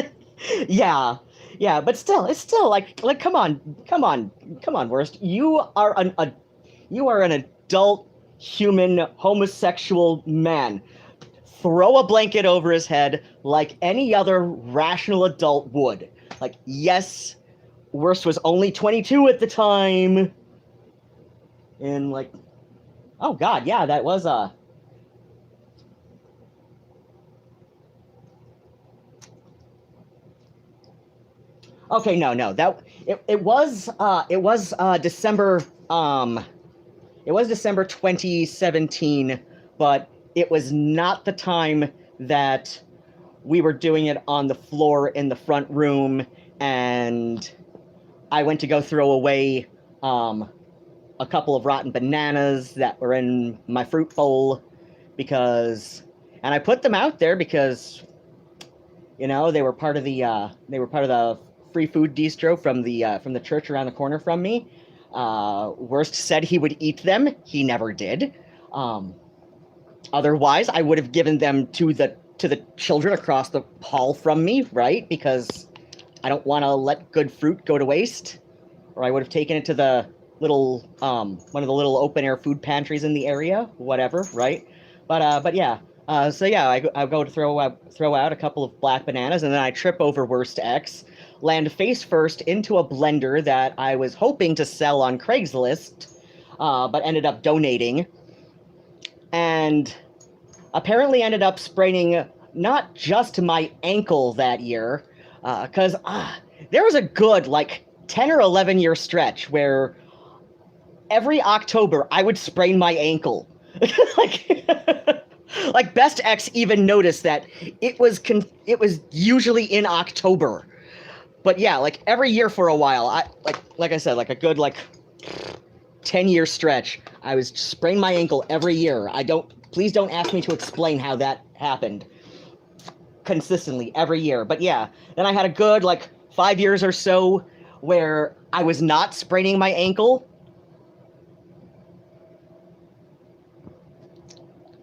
Yeah, but it's still like, come on, Worst. You are an adult, human, homosexual man. Throw a blanket over his head like any other rational adult would. Like, yes, Worst was only 22 at the time. And like, oh god, yeah, that was okay, no, that it was December, it was December 2017, but it was not the time that we were doing it on the floor in the front room, and I went to go throw away a couple of rotten bananas that were in my fruit bowl, and I put them out there because, they were part of the free food distro from the church around the corner from me. Worst said he would eat them. He never did. Otherwise, I would have given them to the children across the hall from me, right? Because I don't want to let good fruit go to waste. Or I would have taken it to the little one of the little open air food pantries in the area, whatever, right? But yeah. So yeah, I go to throw out a couple of black bananas, and then I trip over Worst X, land face first into a blender that I was hoping to sell on Craigslist, but ended up donating, and apparently ended up spraining not just my ankle that year, because there was a good 10 or 11 year stretch where every October I would sprain my ankle. Like Best X even noticed that it was usually in October. But yeah, like every year for a while, like I said, like a good like 10-year stretch, I was spraining my ankle every year. Please don't ask me to explain how that happened consistently every year. But yeah, then I had a good like 5 years or so where I was not spraining my ankle.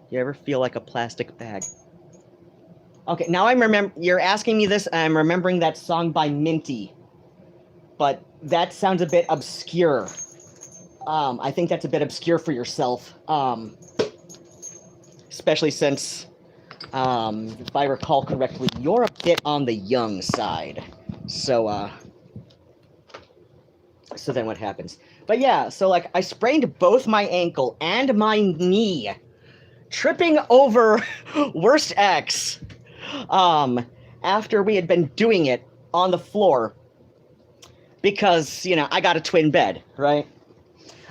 You ever feel like a plastic bag? Okay, now you're asking me this, and I'm remembering that song by Minty. But that sounds a bit obscure. I think that's a bit obscure for yourself. Especially since, if I recall correctly, you're a bit on the young side. So then what happens? But yeah, so like I sprained both my ankle and my knee tripping over Worst X after we had been doing it on the floor because, you know, I got a twin bed, right?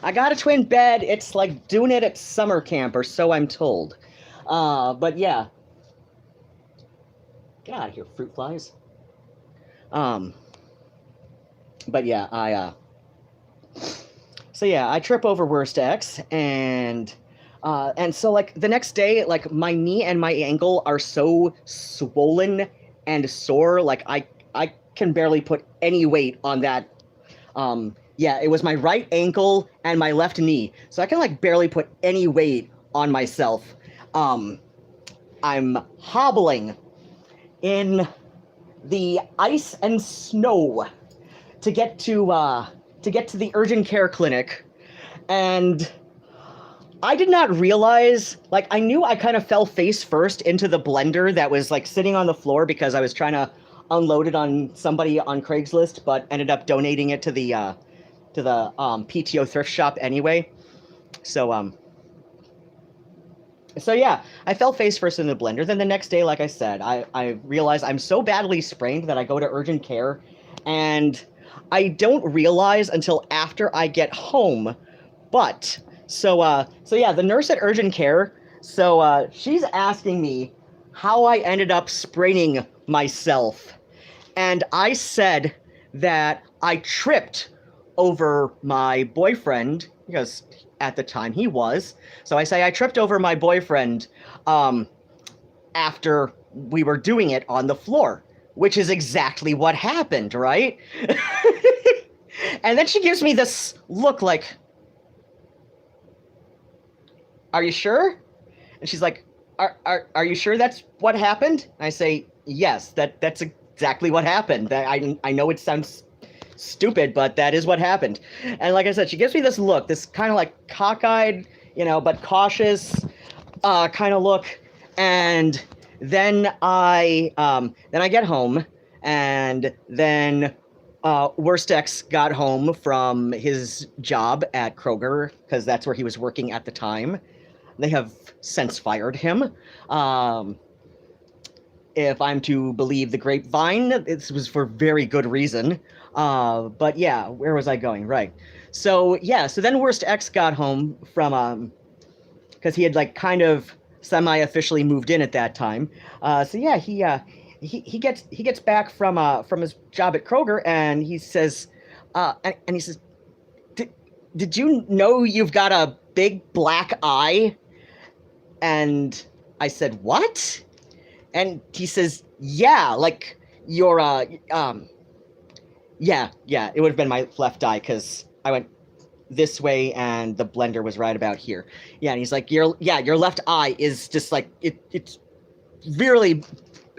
I got a twin bed. It's like doing it at summer camp, or so I'm told. But yeah. Get out of here, fruit flies. But yeah, so yeah, I trip over Worst X, and so like the next day, like my knee and my ankle are so swollen and sore, like I can barely put any weight on that. Yeah, it was my right ankle and my left knee, so I can like barely put any weight on myself. I'm hobbling in the ice and snow to get to the urgent care clinic, and I did not realize, like, I knew I kind of fell face first into the blender that was like sitting on the floor because I was trying to unload it on somebody on Craigslist, but ended up donating it to the PTO thrift shop anyway. So yeah, I fell face first in the blender. Then the next day, like I said, I realized I'm so badly sprained that I go to urgent care, and I don't realize until after I get home. But so yeah, the nurse at urgent care, so she's asking me how I ended up spraining myself, and I said that I tripped over my boyfriend, because at the time he was. So I say I tripped over my boyfriend after we were doing it on the floor, which is exactly what happened, right? And then she gives me this look like, are you sure? And she's like, are you sure that's what happened? And I say, yes, that's exactly what happened. I know it sounds stupid, but that is what happened. And like I said, she gives me this look, this kind of like cockeyed, but cautious kind of look. And then I get home, and then Worst X got home from his job at Kroger, because that's where he was working at the time. They have since fired him. If I'm to believe the grapevine, this was for very good reason. But yeah, where was I going? Right. So yeah, so then Worst X got home from, because he had like kind of semi-officially moved in at that time. So yeah, he gets back from his job at Kroger, and he says, and he says, did you know you've got a big black eye? And I said, what? And he says, yeah, like your yeah, it would have been my left eye, because I went this way and the blender was right about here. Yeah, and he's like, your left eye is just like, it's really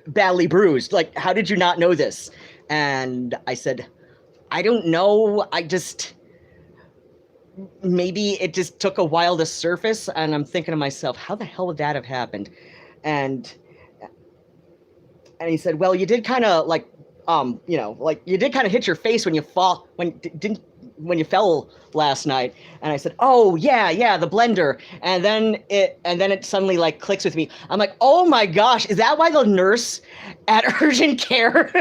badly bruised. Like, how did you not know this? And I said, I don't know. Maybe it just took a while to surface. And I'm thinking to myself, how the hell would that have happened? And he said, well, you did kind of like, like you did kind of hit your face when you fell last night. And I said, oh yeah, the blender. And then it suddenly like clicks with me. I'm like, oh my gosh, is that why the nurse at urgent care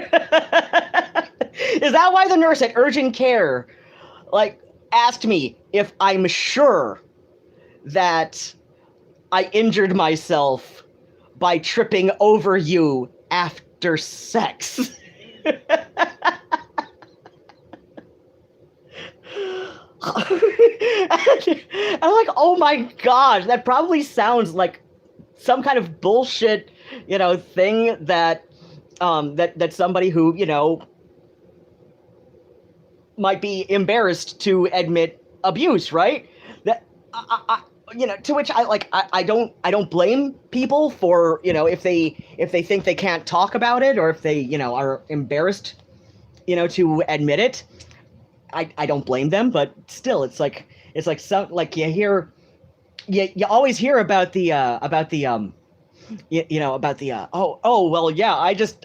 like asked me if I'm sure that I injured myself by tripping over you after sex. And I'm like, oh my gosh, that probably sounds like some kind of bullshit, thing that that somebody who, might be embarrassed to admit abuse, right? That to which I don't blame people for, if they think they can't talk about it, or if they, are embarrassed, to admit it. I don't blame them, but still, it's like some, like, you always hear about the about the oh well, yeah, I just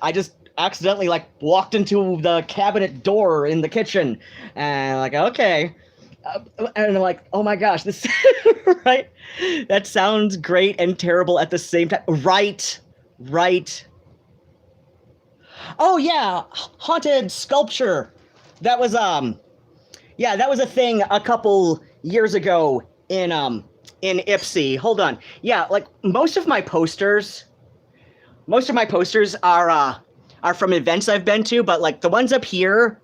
accidentally like walked into the cabinet door in the kitchen, and like, okay, and I'm like, oh my gosh, this right, that sounds great and terrible at the same time. Right. Oh yeah, haunted sculpture. That was yeah, that was a thing a couple years ago in Ipsy. Hold on. Yeah, like most of my posters are from events I've been to, but like the ones up here,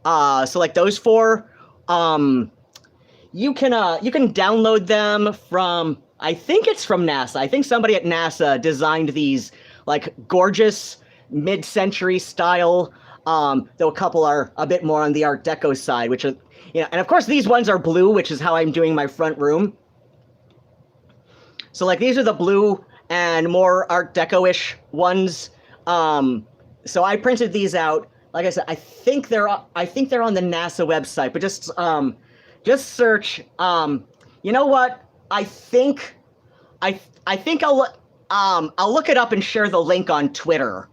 so like those four, you can download them from, I think it's from NASA. I think somebody at NASA designed these like gorgeous mid-century style, though a couple are a bit more on the Art Deco side, which are, and of course these ones are blue, which is how I'm doing my front room. So like these are the blue and more Art Deco-ish ones. So I printed these out. Like I said, I think they're on the NASA website, but just search. You know what? I think I'll look it up and share the link on Twitter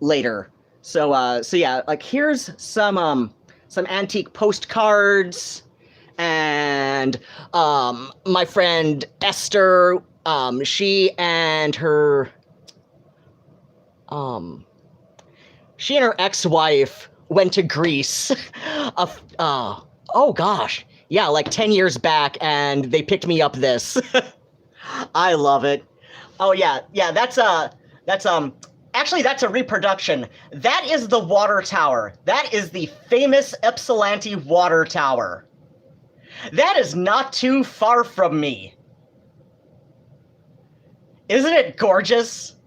later. So yeah, like here's some antique postcards, and my friend Esther, she and her ex-wife went to Greece. Oh gosh, yeah, like 10 years back, and they picked me up this. I love it. Oh yeah, that's actually that's a reproduction. That is the water tower. That is the famous Ypsilanti water tower. That is not too far from me. Isn't it gorgeous?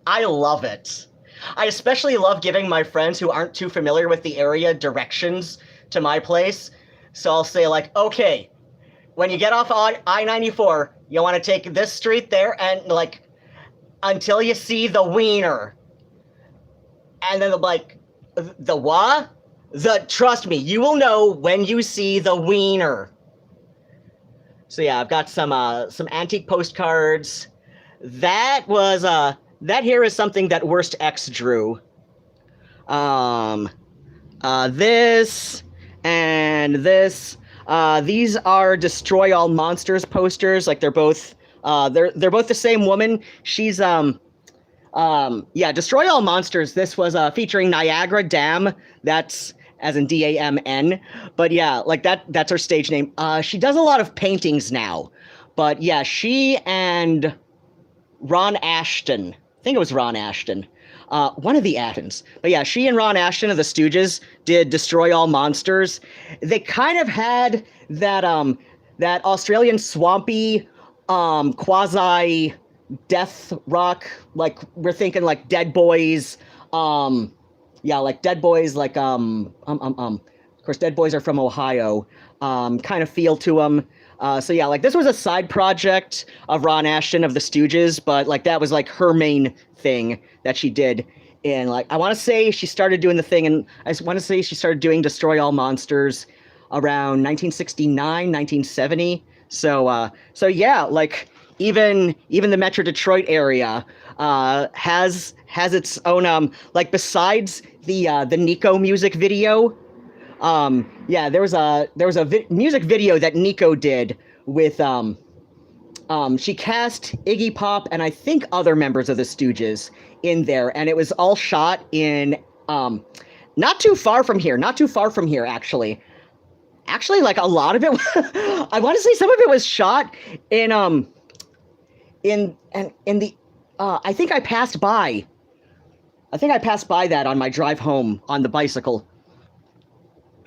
I love it. I especially love giving my friends who aren't too familiar with the area directions to my place. So I'll say like, okay, when you get off on I-94, you want to take this street there and like until you see the wiener. And then they're like, the what? Trust me, you will know when you see the wiener. So yeah, I've got some antique postcards. That was that here is something that Worst X drew. This and this. These are Destroy All Monsters posters. Like they're both the same woman. She's yeah, Destroy All Monsters. This was featuring Niagara Dam. That's as in D-A-M-N. But yeah, like that's her stage name. She does a lot of paintings now. But yeah, she and Ron Ashton. I think it was Ron Ashton. One of the Attons. But yeah, she and Ron Ashton of the Stooges did Destroy All Monsters. They kind of had that that Australian swampy quasi death rock, like we're thinking like Dead Boys, yeah, like Dead Boys, like of course Dead Boys are from Ohio, kind of feel to them. So yeah, like this was a side project of Ron Ashton of the Stooges, but like that was like her main thing that she did. And like I want to say she started doing the thing, and I want to say she started doing Destroy All Monsters around 1969, 1970. So yeah, like even the Metro Detroit area has its own like besides the Nico music video. Yeah, there was a music video that Nico did with she cast Iggy Pop and I think other members of the Stooges in there, and it was all shot in not too far from here actually. Like a lot of it I want to say some of it was shot in in the I think I passed by. I think I passed by that on my drive home on the bicycle.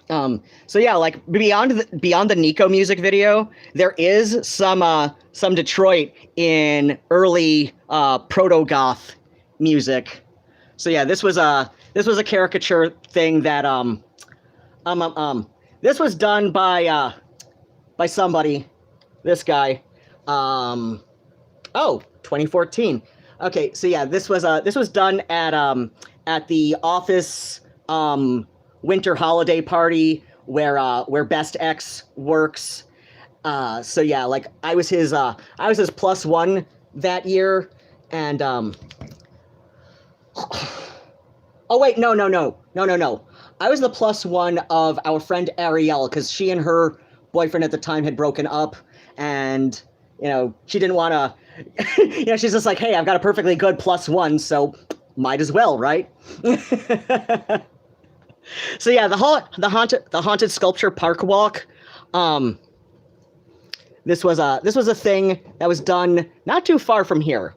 So yeah, like beyond the Nico music video, there is some Detroit in early proto goth music. So yeah, this was a caricature thing that this was done by somebody, this guy. Oh, 2014. Okay, so yeah, this was done at the Office winter holiday party where Best X works. So yeah, like I was his +1 that year, and oh wait, no. I was the +1 of our friend Ariel, because she and her boyfriend at the time had broken up, and she didn't want to. She's just like, hey, I've got a perfectly good +1, so might as well, right? So yeah, the haunted sculpture park walk. This was a thing that was done not too far from here.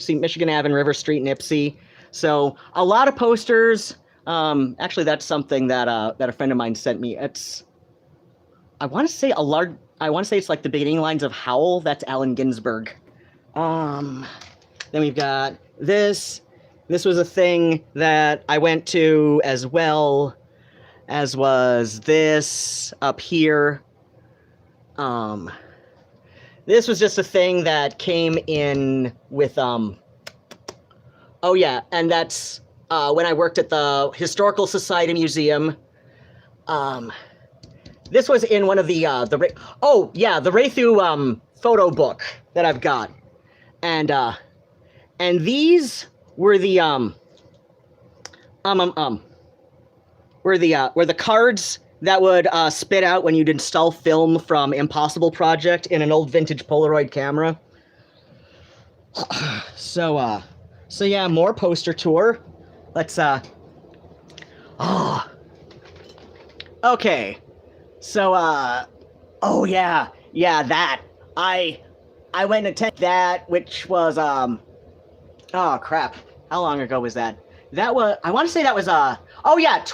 See, Michigan Ave and River Street, Nipsey. So a lot of posters. Actually, that's something that a friend of mine sent me. I want to say it's like the beginning lines of Howl. That's Allen Ginsberg. Then we've got this. This was a thing that I went to, as well as was this up here. This was just a thing that came in with oh yeah, and that's when I worked at the Historical Society Museum. This was in one of the Raythu photo book that I've got, and these were the were the cards that would spit out when you'd install film from Impossible Project in an old vintage Polaroid camera. So yeah, more poster tour. Let's okay. So oh yeah, that I went and attended that, which was oh crap, how long ago was that? That was, I want to say that was oh yeah,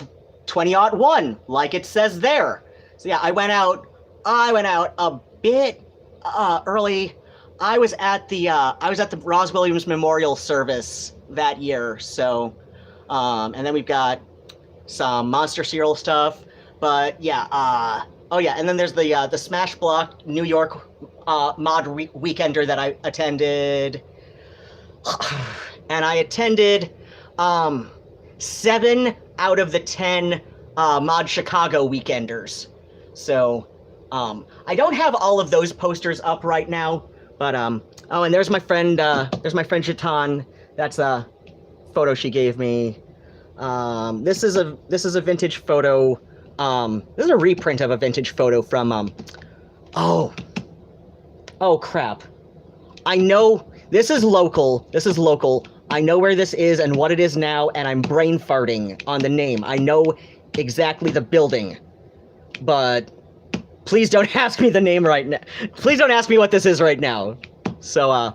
2001, like it says there. So yeah, I went out a bit early. I was at the Ross Williams Memorial Service that year. So and then we've got some Monster Serial stuff, but yeah, oh yeah, and then there's the Smash Block New York mod weekender that I attended. And I attended 7 out of the 10 Mod Chicago weekenders. So I don't have all of those posters up right now, but oh, and there's my friend Jatan. That's a photo she gave me. This is a vintage photo. This is a reprint of a vintage photo from oh crap. I know this is local. I know where this is and what it is now, and I'm brain farting on the name. I know exactly the building, but please don't ask me the name right now. Please don't ask me what this is right now. So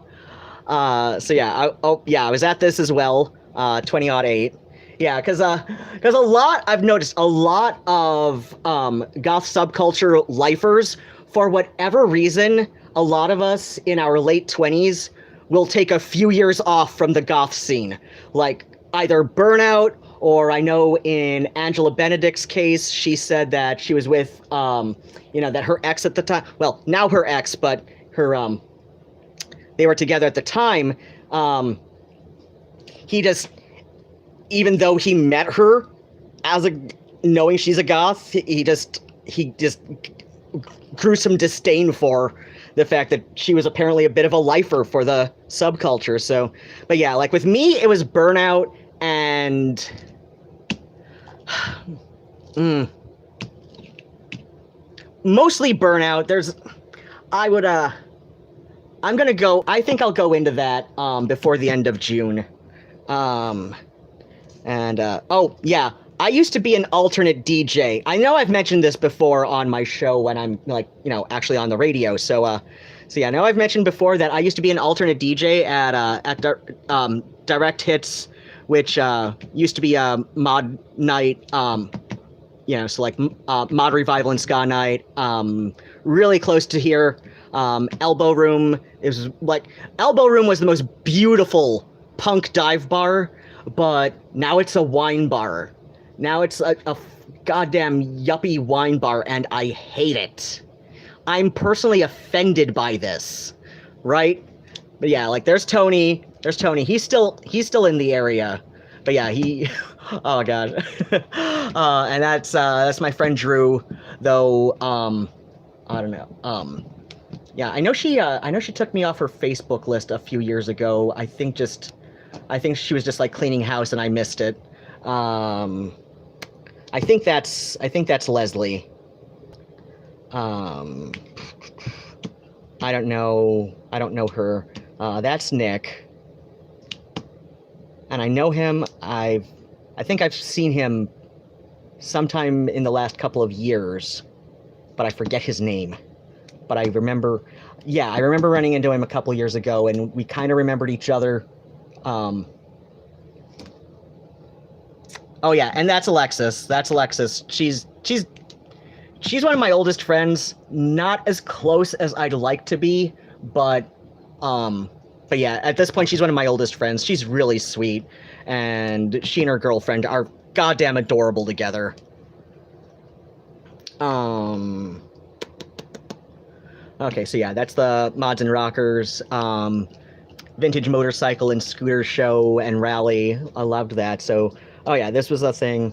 so yeah, I was at this as well, 2008. Yeah, because I've noticed a lot of goth subculture lifers, for whatever reason, a lot of us in our late 20s will take a few years off from the goth scene, like either burnout, or I know in Angela Benedict's case, she said that she was with, that her ex at the time, well, now her ex, but her, they were together at the time, he just, even though he met her knowing she's a goth, he just grew some disdain for the fact that she was apparently a bit of a lifer for the subculture. So, but yeah, like with me, it was burnout and mostly burnout. I think I'll go into that before the end of June. Oh yeah, I used to be an alternate DJ. I know I've mentioned this before on my show when I'm actually on the radio. So So yeah, now I've mentioned before that I used to be an alternate DJ at Direct Hits, which used to be a mod night. So like mod revival and ska night. Really close to here. Elbow Room Elbow Room was the most beautiful punk dive bar, but now it's a wine bar. Now it's a goddamn yuppie wine bar, and I hate it. I'm personally offended by this, right? But yeah, like there's Tony. He's still in the area, but yeah, he. Oh god. And that's my friend Drew, though. I don't know. Yeah, I know she took me off her Facebook list a few years ago. I think she was just like cleaning house and I missed it. I think that's Leslie. I don't know her. That's Nick. And I know him. I think I've seen him sometime in the last couple of years, but I forget his name. But I remember running into him a couple years ago, and we kind of remembered each other. Oh yeah, and that's Alexis. She's one of my oldest friends. Not as close as I'd like to be, but yeah, at this point she's one of my oldest friends. She's really sweet, and she and her girlfriend are goddamn adorable together. Okay, so yeah, that's the Mods and Rockers, vintage motorcycle and scooter show and rally. I loved that. So, oh yeah, this was a thing.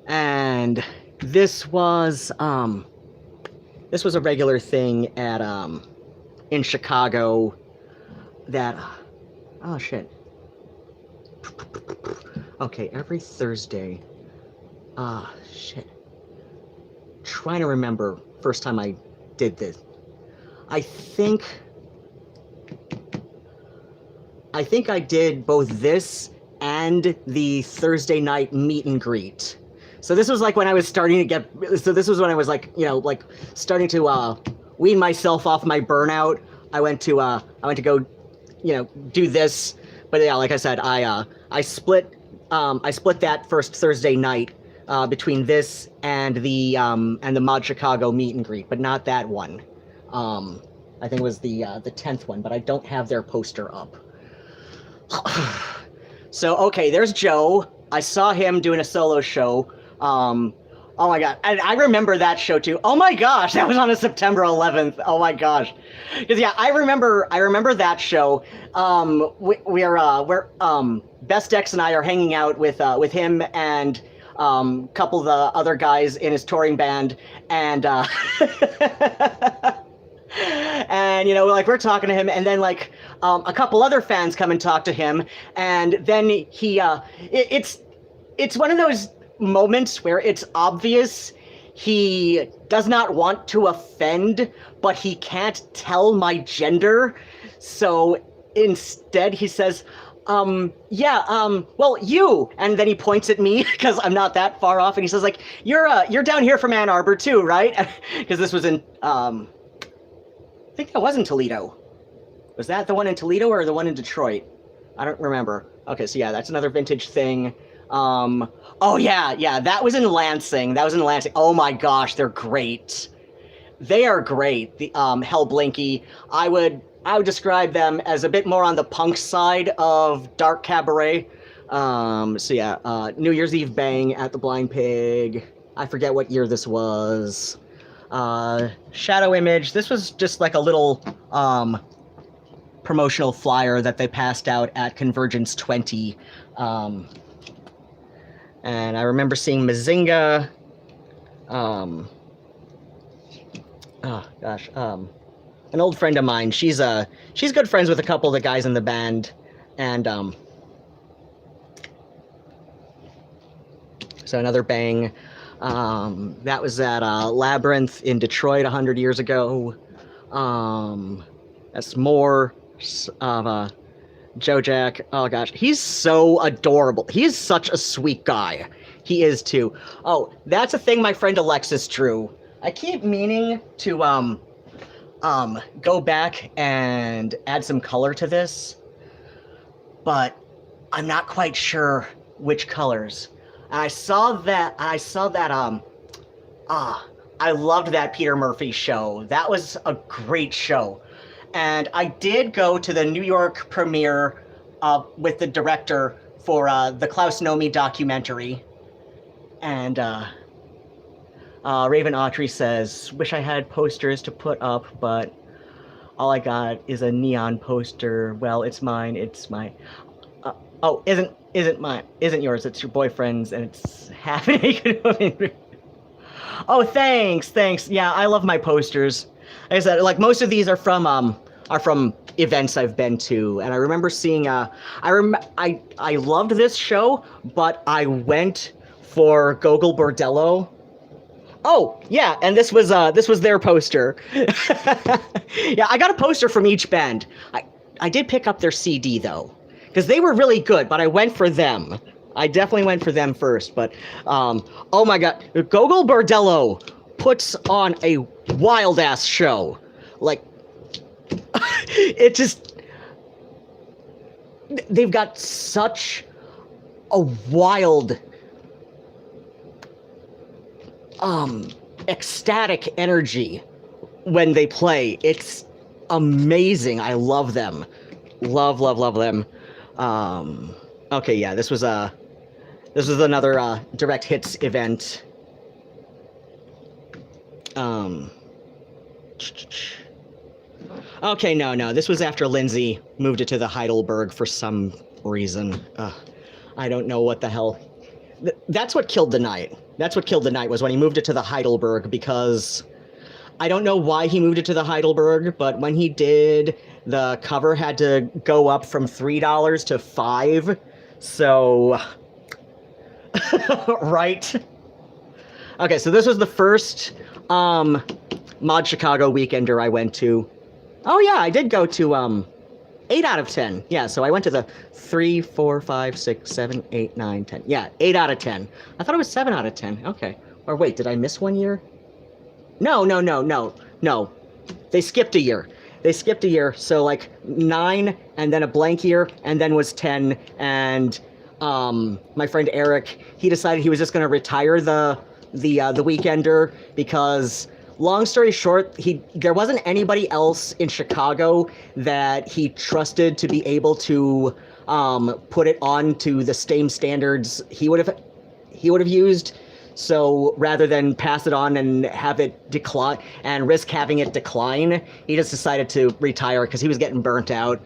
And this was a regular thing at, in Chicago that, oh shit. Okay, every Thursday. Shit. Trying to remember first time I did this. I think I did both this and the Thursday night meet and greet. So this was like when I was starting to get, this was when I was like, starting to wean myself off my burnout. I went to go, do this. But yeah, like I said, I split that first Thursday night between this and the Mod Chicago meet and greet, but not that one. I think it was the 10th one, but I don't have their poster up. So okay, there's Joe. I saw him doing a solo show. Oh my god, and I remember that show too. Oh my gosh, that was on a September 11th. Oh my gosh, because yeah, I remember that show. We're Best X and I are hanging out with him and a couple of the other guys in his touring band, and and we're talking to him, and then a couple other fans come and talk to him, and then he it's one of those moments where it's obvious he does not want to offend, but he can't tell my gender, so instead he says, well, you, and then he points at me because I'm not that far off, and he says you're down here from Ann Arbor too, right? Because this was in I think that was in Toledo. Was that the one in Toledo or the one in Detroit? I don't remember. Okay, so yeah, that's another vintage thing. Oh yeah, that was in Lansing. Oh my gosh, they're great. They are great. The Hell Blinky. I would describe them as a bit more on the punk side of Dark Cabaret. So yeah, New Year's Eve Bang at the Blind Pig. I forget what year this was. Shadow Image. This was just like a little promotional flyer that they passed out at Convergence 20. And I remember seeing Mazinga. Oh gosh. An old friend of mine. She's good friends with a couple of the guys in the band, and so another Bang. That was at Labyrinth in Detroit 100 years ago. That's more Joe Jack. Oh gosh, he's so adorable. He is such a sweet guy. He is too. Oh, that's a thing my friend Alexis drew. I keep meaning to go back and add some color to this, but I'm not quite sure which colors. I saw that I loved that Peter Murphy show. That was a great show. And I did go to the New York premiere with the director for the Klaus Nomi documentary. And Raven Autry says, wish I had posters to put up, but all I got is a neon poster. Well, it's mine, it's my... oh, isn't mine, isn't yours, it's your boyfriend's, and it's half naked. Oh, thanks. Yeah, I love my posters. Like I said, like most of these are from events I've been to, and I remember seeing. I loved this show, but I went for Gogol Bordello. Oh yeah, and this was their poster. Yeah, I got a poster from each band. I did pick up their CD though, because they were really good, but I went for them. I definitely went for them first, but, oh my god, Gogol Bordello puts on a wild-ass show. Like, it just... They've got such a wild, ecstatic energy when they play. It's amazing. I love them. Love them. Okay, yeah, this was another direct hits event. Okay, no, this was after Lindsay moved it to the Heidelberg for some reason. I don't know what the hell. That's what killed the night. That's what killed the night, was when he moved it to the Heidelberg, because I don't know why he moved it to the Heidelberg, but when he did, the cover had to go up from $3 to $5. So, right. Okay, so this was the first Mod Chicago weekender I went to. Oh yeah, I did go to 8 out of 10. Yeah, so I went to the 3, 4, 5, 6, 7, 8, 9, 10. Yeah, 8 out of 10. I thought it was 7 out of 10. Okay. Or wait, did I miss one year? No. They skipped a year. So like 9, and then a blank year, and then was 10, and my friend Eric, he decided he was just going to retire the weekender, because long story short, there wasn't anybody else in Chicago that he trusted to be able to put it on to the same standards he would have used. So rather than pass it on and have it decline and risk having it decline, he just decided to retire because he was getting burnt out.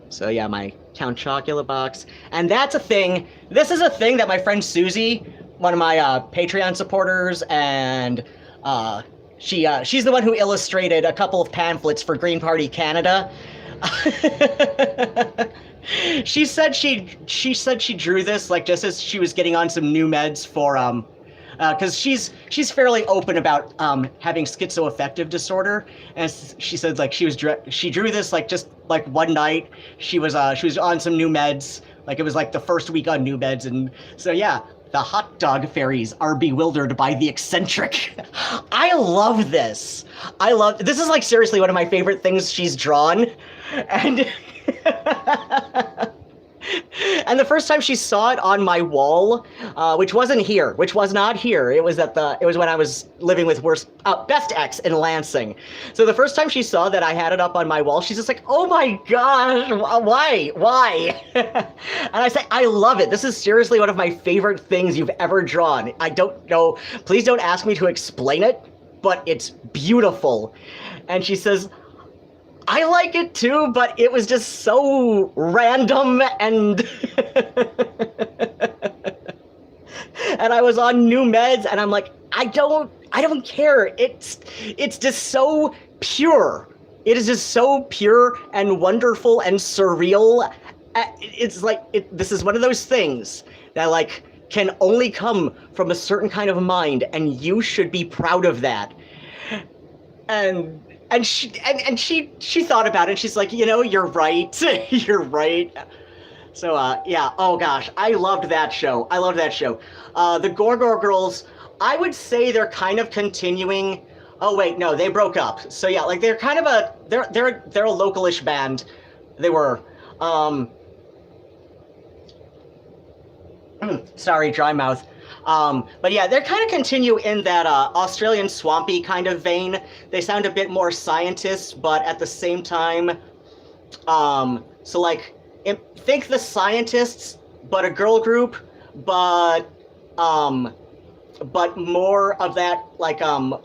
So yeah, my Count Chocula box. And that's a thing. This is a thing that my friend Susie, one of my Patreon supporters, and she's the one who illustrated a couple of pamphlets for Green Party Canada. She said she drew this like just as she was getting on some new meds for because she's fairly open about having schizoaffective disorder, and she said like she drew this like just like one night she was on some new meds, like it was like the first week on new meds, and so yeah. The hot dog fairies are bewildered by the eccentric. I love this. This is like seriously one of my favorite things she's drawn. And and the first time she saw it on my wall, which was not here. It was when I was living with Best X in Lansing. So the first time she saw that I had it up on my wall, she's just like, "Oh my gosh, why?" And I say, "I love it. This is seriously one of my favorite things you've ever drawn. I don't know. Please don't ask me to explain it, but it's beautiful." And she says, I like it too, but it was just so random and and I was on new meds, and I'm like, I don't care. It's just so pure. It is just so pure and wonderful and surreal. It's like this is one of those things that like can only come from a certain kind of mind, and you should be proud of that. And she thought about it. She's like, you're right. You're right. So, yeah. Oh, gosh. I loved that show. The Gorgor Girls, I would say they're kind of continuing Oh wait, no, they broke up. So yeah, like they're kind of they're a localish band. They were. Sorry, dry mouth. But yeah, they kind of continue in that Australian swampy kind of vein. They sound a bit more scientist, but at the same time, so like, think the Scientists, but a girl group, but more of that like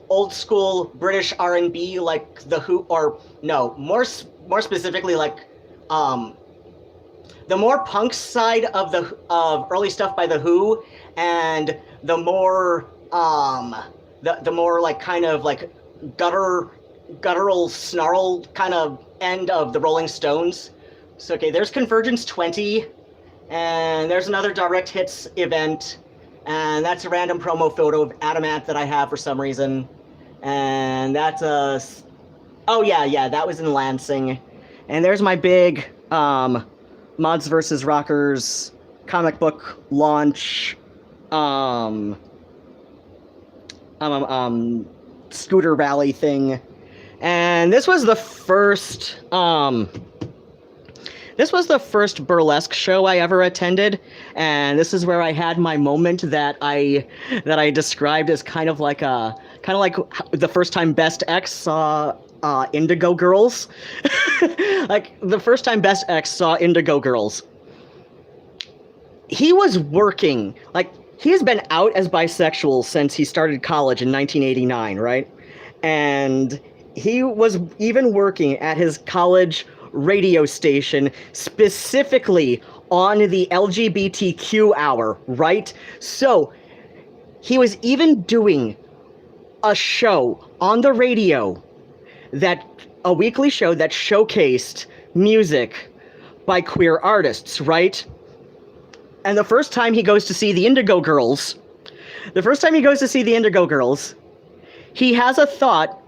old school British R&B, like the Who, or no, more specifically like the more punk side of early stuff by the Who, and the more the more like kind of like guttural snarl kind of end of the Rolling Stones. So okay, there's Convergence 20, and there's another Direct Hits event, and that's a random promo photo of Adamant that I have for some reason, and that's oh yeah, that was in Lansing, and there's my big Mods vs. Rockers comic book launch scooter rally thing. And this was the first burlesque show I ever attended, and this is where I had my moment that I described as kind of like the first time Best X saw Indigo Girls. Like the first time Best X saw Indigo Girls. He was working, like he's been out as bisexual since he started college in 1989, right? And he was even working at his college radio station, specifically on the LGBTQ hour, right? So he was even doing a show on the radio, a weekly show that showcased music by queer artists, right? And the first time he goes to see the Indigo Girls, he has a thought,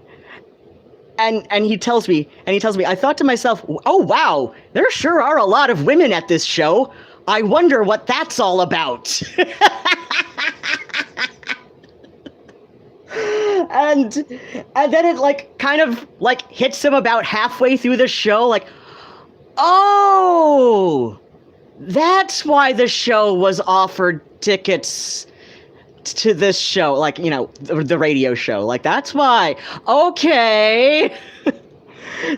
and he tells me, I thought to myself, oh wow, there sure are a lot of women at this show. I wonder what that's all about. And then it like kind of like hits him about halfway through the show, like, oh, that's why the show was offered tickets to this show, like, you know, the radio show. Like, that's why. Okay.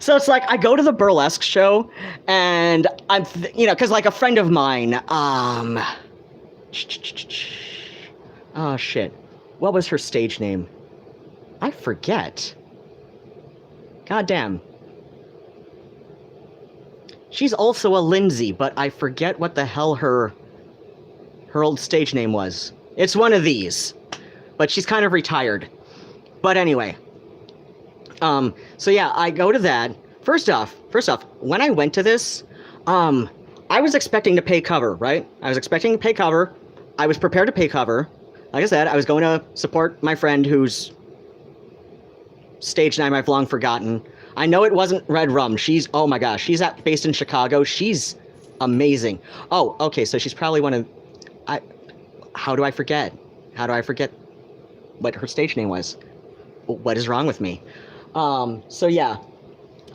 So it's like I go to the burlesque show, and I'm, you know, because like a friend of mine, oh shit, what was her stage name? I forget. God damn. She's also a Lindsay, but I forget what the hell her old stage name was. It's one of these, but she's kind of retired. But anyway, so yeah, I go to that. First off, when I went to this, I was expecting to pay cover, right? I was expecting to pay cover. I was prepared to pay cover. Like I said, I was going to support my friend whose stage name I've long forgotten. I know it wasn't Red Rum. She's, oh my gosh, she's based in Chicago. She's amazing. Oh, okay, so she's probably one of, how do I forget? How do I forget what her stage name was? What is wrong with me? So yeah.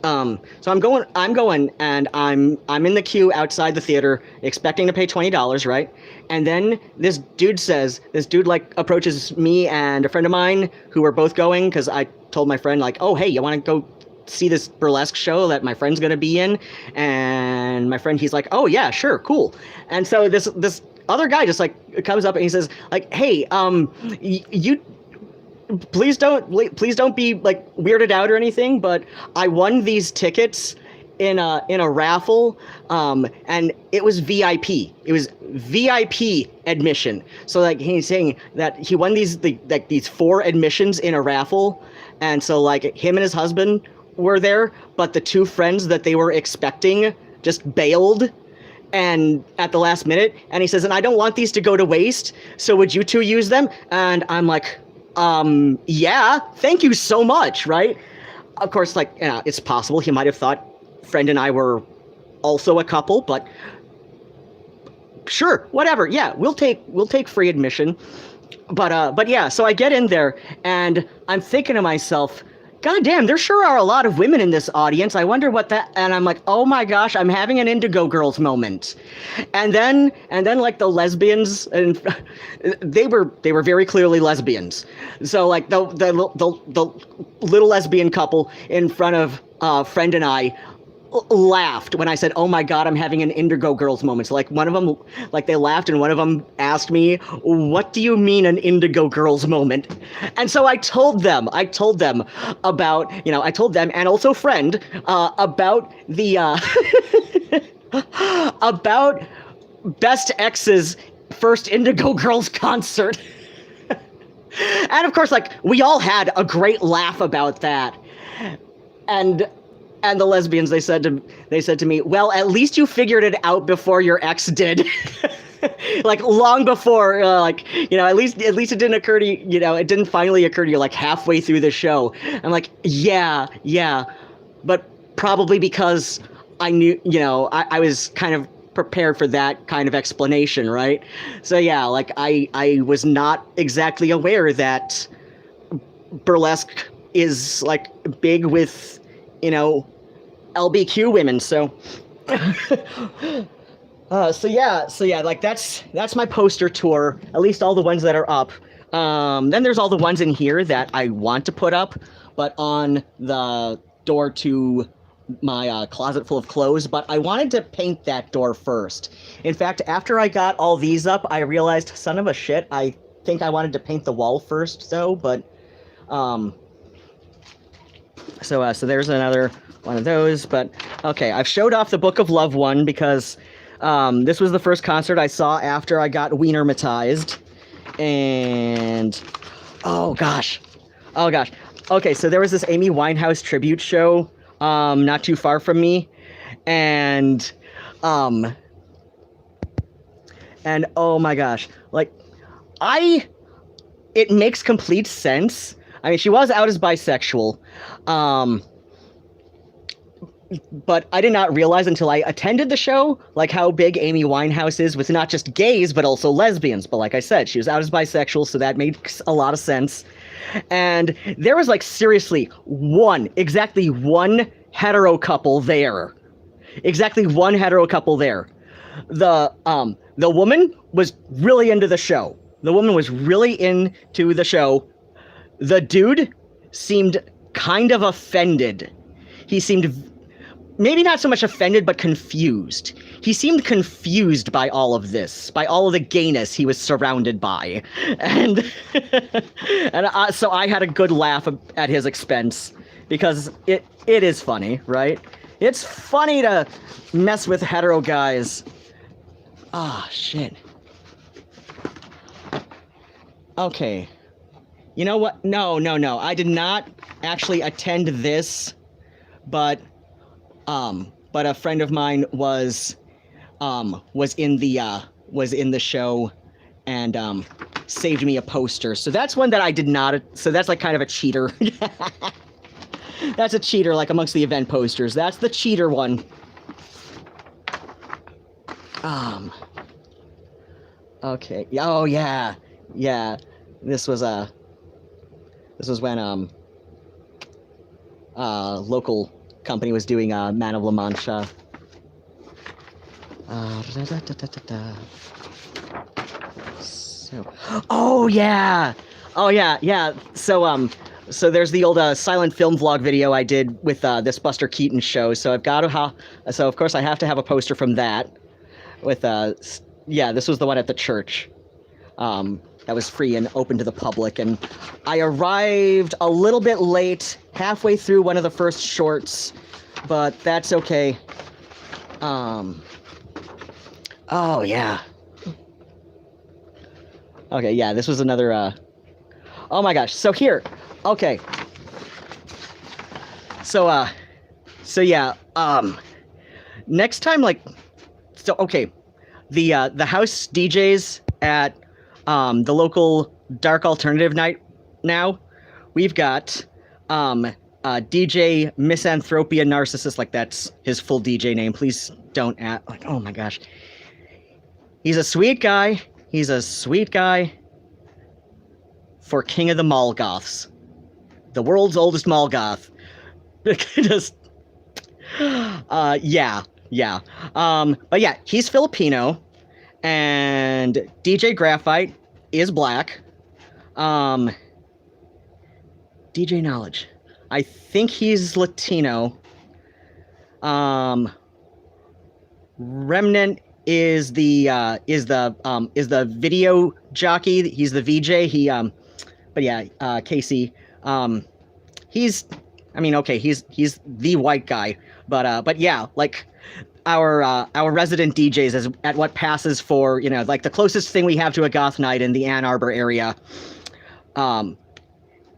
So I'm going, and I'm in the queue outside the theater, expecting to pay $20, right? And then this dude like approaches me and a friend of mine who were both going, because I told my friend like, oh hey, you want to go see this burlesque show that my friend's gonna be in? And my friend, he's like, oh yeah, sure, cool. And so this other guy just like comes up and he says like, hey, you please don't be like weirded out or anything, but I won these tickets in a raffle, and it was VIP. It was VIP admission. So like he's saying that he won these 4 admissions in a raffle, and so like him and his husband were there, but the 2 friends that they were expecting just bailed and at the last minute, and he says, and I don't want these to go to waste, so would you 2 use them? And I'm like, yeah, thank you so much, right? Of course, like, you know, it's possible he might have thought friend and I were also a couple, but sure, whatever. Yeah, we'll take free admission. But yeah, so I get in there and I'm thinking to myself, God damn, there sure are a lot of women in this audience. I wonder what that, and I'm like, oh my gosh, I'm having an Indigo Girls moment. And then like the lesbians, and they were very clearly lesbians. So like the little lesbian couple in front of friend and I laughed when I said, "Oh my God, I'm having an Indigo Girls moment." So like one of them, like they laughed, and one of them asked me, "What do you mean an Indigo Girls moment?" And so I told them about, I told them and also friend about the about Best X's first Indigo Girls concert. And of course, like we all had a great laugh about that. And the lesbians, they said to me, "Well, at least you figured it out before your ex did." Like long before, at least it didn't occur to you, it didn't finally occur to you like halfway through the show. I'm like, yeah, but probably because I knew, I was kind of prepared for that kind of explanation, right? So yeah, like I was not exactly aware that burlesque is like big with, LBQ women. So so yeah, like that's my poster tour, at least all the ones that are up. Then there's all the ones in here that I want to put up, but on the door to my closet full of clothes. But I wanted to paint that door first. In fact, after I got all these up, I realized, son of a shit, I think I wanted to paint the wall first though. But so there's another one of those. But okay, I've showed off the Book of Love one because this was the first concert I saw after I got wienermatized. And oh gosh, okay, so there was this Amy Winehouse tribute show not too far from me, and oh my gosh, like it makes complete sense. I mean, she was out as bisexual, but I did not realize until I attended the show, like, how big Amy Winehouse is with not just gays, but also lesbians. But like I said, she was out as bisexual, so that makes a lot of sense. And there was, like, seriously, exactly one hetero couple there. Exactly one hetero couple there. The woman was really into the show. The woman was really into the show. The dude seemed kind of offended. He seemed maybe not so much offended, but confused. He seemed confused by all of this, by all of the gayness he was surrounded by. And so I had a good laugh at his expense, because it is funny, right? It's funny to mess with hetero guys. Ah, shit. Okay. You know what? No. I did not actually attend this, but a friend of mine was in the show and saved me a poster. So that's one that I did not. So that's like kind of a cheater. That's a cheater, like amongst the event posters. That's the cheater one. Okay. Oh yeah. This was when local company was doing Man of La Mancha. Oh yeah. So there's the old silent film vlog video I did with this Buster Keaton show. So I've got to so of course I have to have a poster from that. With this was the one at the church. That was free and open to the public, and I arrived a little bit late, halfway through one of the first shorts, but that's okay. Oh yeah. Okay, yeah, this was another, oh my gosh, so here, okay. So yeah, next time, like, so, okay, the house DJs at the local dark alternative night now, we've got DJ Misanthropia Narcissist, like that's his full DJ name. Please don't add, like, oh my gosh. He's a sweet guy. for King of the Mall Goths, the world's oldest mall goth. Just, yeah. But yeah, he's Filipino, and DJ Graphite is black. DJ Knowledge, I think he's Latino. Remnant is the video jockey. He's the VJ. But yeah, Casey. He's the white guy. But yeah, like our resident DJs is at what passes for, like the closest thing we have to a goth night in the Ann Arbor area.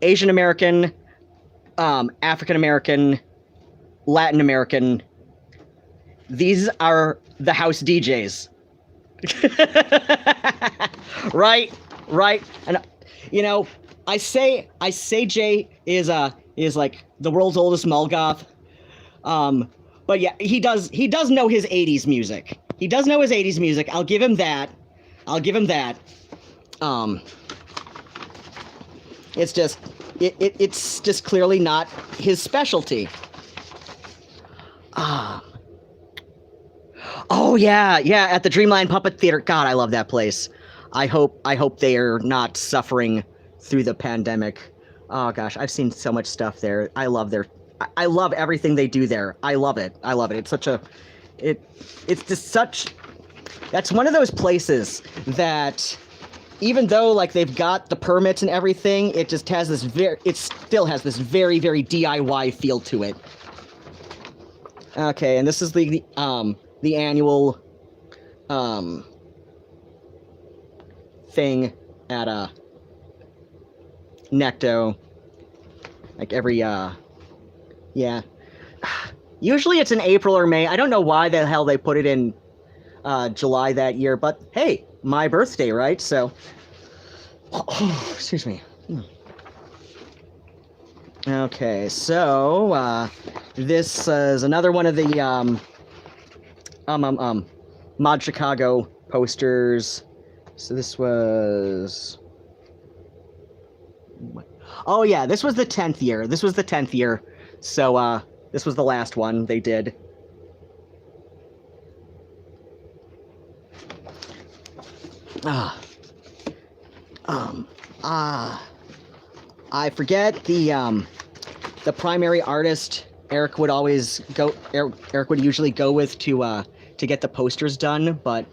Asian American, African American, Latin American. These are the house DJs. Right. And I say Jay is like the world's oldest mall goth. But yeah, he does know his 80s music. He does know his 80s music. I'll give him that. It's just clearly not his specialty. Oh yeah, at the Dreamland Puppet Theater. God, I love that place. I hope they are not suffering through the pandemic. Oh gosh, I've seen so much stuff there. I love everything they do there. I love it. It's that's one of those places that, even though like they've got the permits and everything, it still has this very DIY feel to it. Okay, and this is the annual thing at Necto. Like every yeah. Usually it's in April or May. I don't know why the hell they put it in July that year, but hey, my birthday, right? So excuse me. Okay, so this is another one of the Mod Chicago posters. So this was, oh yeah, this was the 10th year. So this was the last one they did. I forget the primary artist Eric would usually go with to get the posters done, but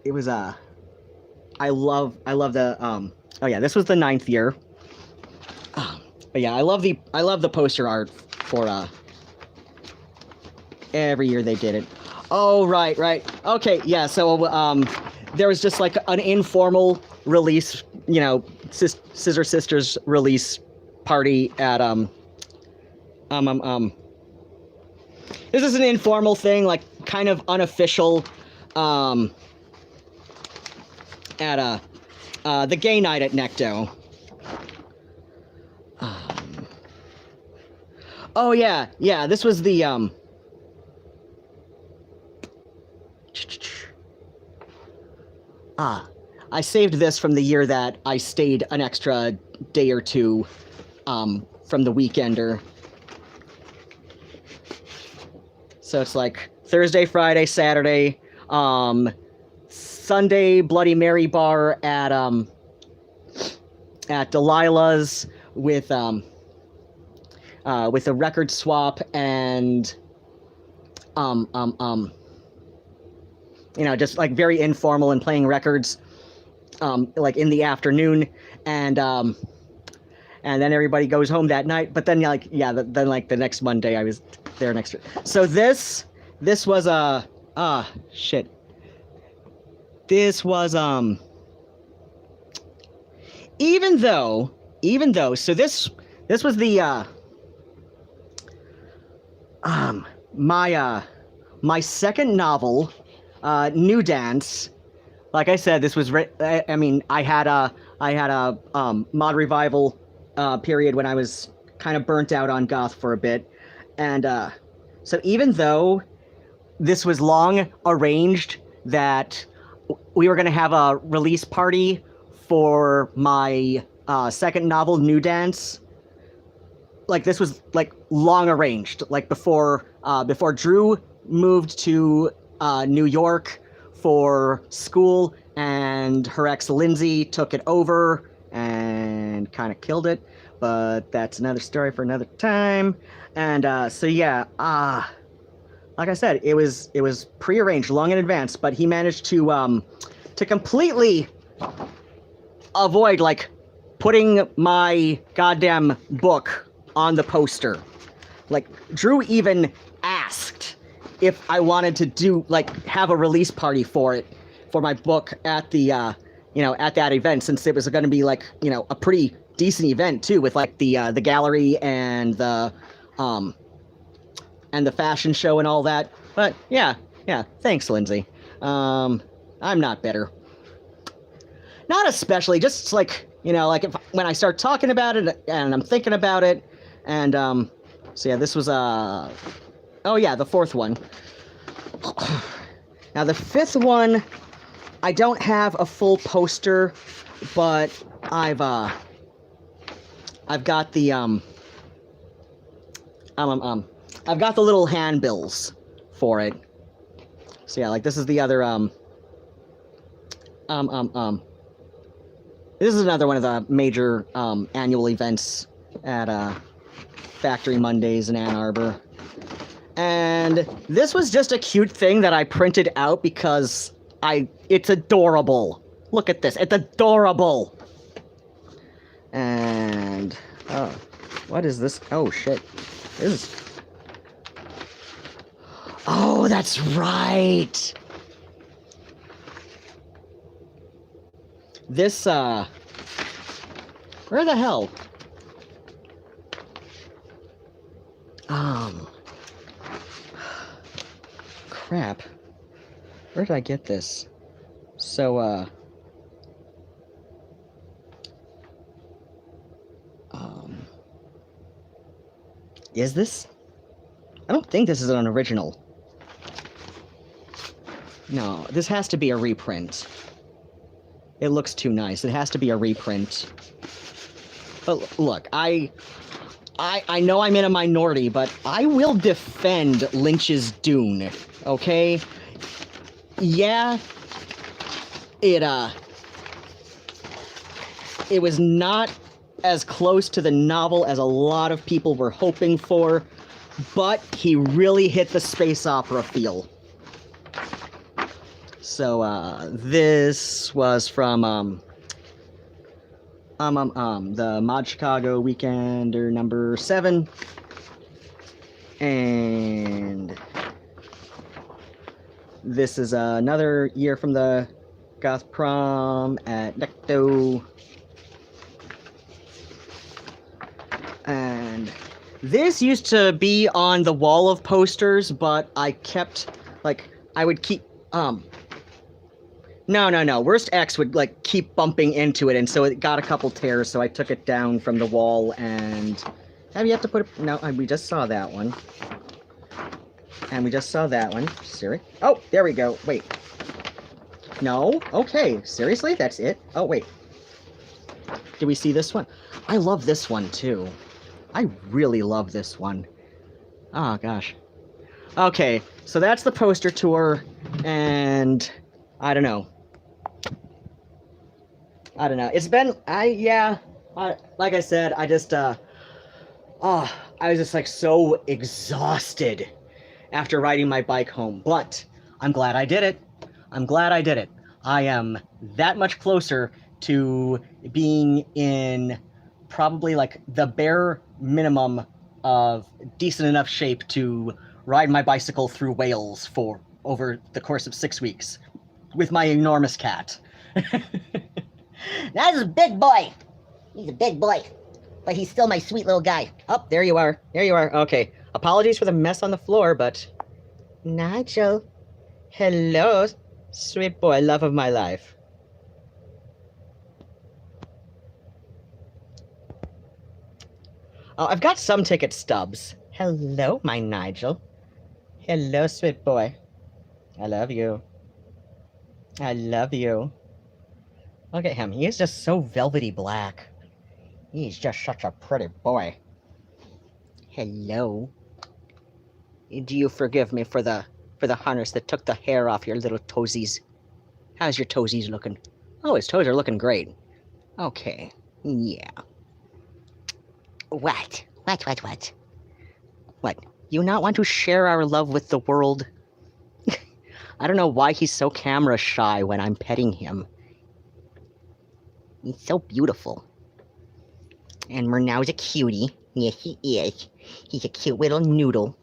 it was I love the oh yeah, this was the 9th year. But yeah, I love the poster art for every year they did it. Oh right. Okay, yeah, so there was just like an informal release, Scissor Sisters release party at this is an informal thing, like kind of unofficial, at the gay night at Necto. Oh yeah, this was the I saved this from the year that I stayed an extra day or two from the Weekender. So it's like Thursday, Friday, Saturday, Sunday Bloody Mary bar at Delilah's with a record swap and just like very informal and playing records like in the afternoon, and then everybody goes home that night. But then then like the next Monday I was there next. So this was shit. This was even though so this was the my second novel, New Dance. Like I said, this was I had a mod revival period when I was kind of burnt out on goth for a bit, and so even though this was long arranged that we were gonna have a release party for my second novel, New Dance. Like this was like long arranged, like before Drew moved to New York for school, and her ex Lindsay took it over and kind of killed it. But that's another story for another time. And so yeah, like I said, it was prearranged long in advance, but he managed to completely avoid like putting my goddamn book on the poster. Like Drew even asked if I wanted to do like have a release party for my book at the at that event, since it was going to be like a pretty decent event too, with like the gallery and the fashion show and all that. But yeah, thanks, Lindsay. I'm not bitter. Not especially, just like, like when I start talking about it and I'm thinking about it. And so yeah, this was oh yeah, the fourth one. Now the fifth one, I don't have a full poster, but I've got the I've got the little handbills for it. So yeah, like this is the other this is another one of the major annual events at Factory Mondays in Ann Arbor. And this was just a cute thing that I printed out because it's adorable. Look at this, it's adorable. And oh, what is this? Oh shit. This is... Oh, that's right. This where the hell? Crap. Where did I get this? So is this? I don't think this is an original. No, this has to be a reprint. It looks too nice. It has to be a reprint. But look, I know I'm in a minority, but I will defend Lynch's Dune, okay? Yeah, it was not as close to the novel as a lot of people were hoping for, but he really hit the space opera feel. So, this was from, the Mod Chicago Weekender number 7. And this is another year from the Goth Prom at Necto. And this used to be on the wall of posters, but I kept, like, I would keep, No. Worst X would, like, keep bumping into it, and so it got a couple tears, so I took it down from the wall, and... Have you have to put it... No, we just saw that one. And we just saw that one. Siri? Oh, there we go. Wait. No? Okay. Seriously? That's it? Oh, wait. Did we see this one? I love this one, too. I really love this one. Oh, gosh. Okay, so that's the poster tour, and... I don't know. It's been, like I said, I just, I was just, like, so exhausted after riding my bike home. But I'm glad I did it. I am that much closer to being in probably, like, the bare minimum of decent enough shape to ride my bicycle through Wales for over the course of 6 weeks. With my enormous cat. That's a big boy. He's a big boy. But he's still my sweet little guy. Oh, there you are. Okay. Apologies for the mess on the floor, but... Nigel. Hello, sweet boy, love of my life. Oh, I've got some ticket stubs. Hello, my Nigel. Hello, sweet boy. I love you. I love you. Look at him. He is just so velvety black. He's just such a pretty boy. Hello. Do you forgive me for the harness that took the hair off your little toesies? How's your toesies looking? Oh, his toes are looking great. Okay. Yeah. What? What? What? You not want to share our love with the world? I don't know why he's so camera shy when I'm petting him. He's so beautiful. And Murnau's a cutie. Yes, he is. He's a cute little noodle.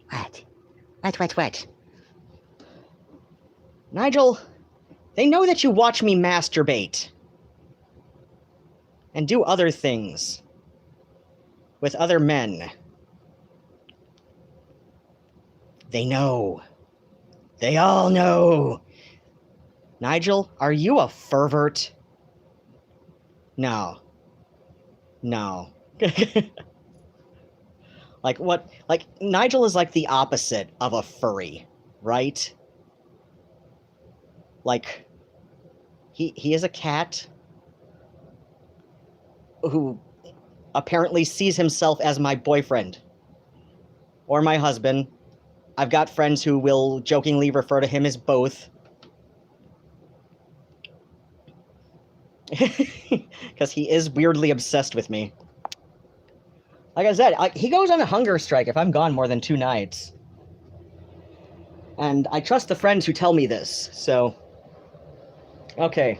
What? Nigel, they know that you watch me masturbate. And do other things. With other men. They know. They all know. Nigel, are you a pervert? No. Like what? Like Nigel is like the opposite of a furry, right? Like he is a cat who apparently sees himself as my boyfriend or my husband. I've got friends who will jokingly refer to him as both. Because he is weirdly obsessed with me. Like I said, he goes on a hunger strike if I'm gone more than 2 nights. And I trust the friends who tell me this, so... Okay.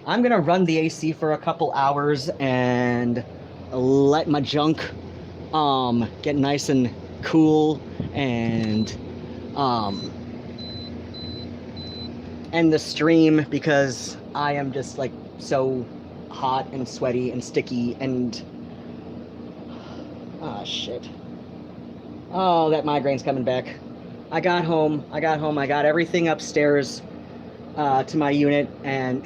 I'm gonna run the AC for a couple hours and let my junk get nice and cool and end the stream because I am just like so hot and sweaty and sticky and shit. Oh, that migraine's coming back. I got home, I got everything upstairs to my unit, and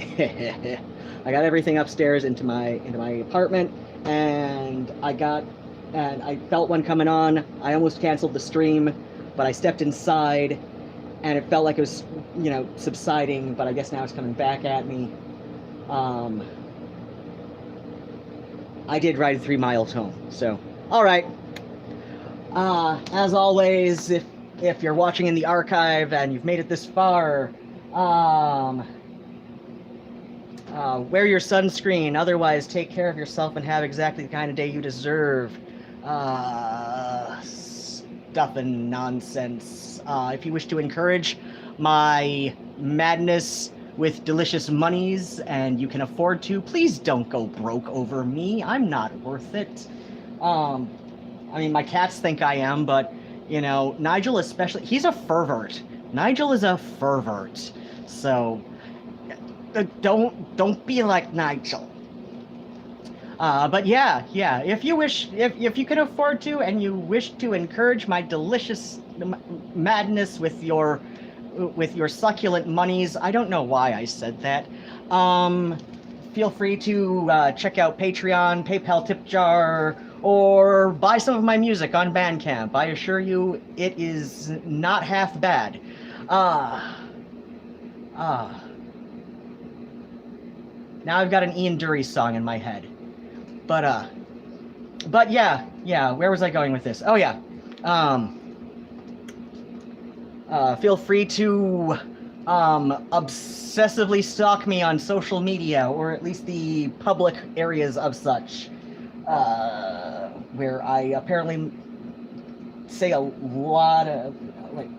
I got everything upstairs into my apartment, and I felt one coming on. I almost canceled the stream, but I stepped inside, and it felt like it was, you know, subsiding, but I guess now it's coming back at me. I did ride 3 miles home, so all right. As always, if you're watching in the archive and you've made it this far, wear your sunscreen. Otherwise, take care of yourself and have exactly the kind of day you deserve. Stuff and nonsense. If you wish to encourage my madness with delicious monies and you can afford to, please don't go broke over me. I'm not worth it. I mean, my cats think I am, but, you know, Nigel especially, he's a pervert. Nigel is a pervert. So, don't be like Nigel. But yeah, if you wish, if you can afford to and you wish to encourage my delicious madness with your succulent monies, I don't know why I said that. Feel free to check out Patreon, PayPal tip jar, or buy some of my music on Bandcamp. I assure you, it is not half bad. Now I've got an Ian Dury song in my head. But yeah, where was I going with this? Oh yeah. Feel free to obsessively stalk me on social media, or at least the public areas of such, where I apparently say a lot of, like,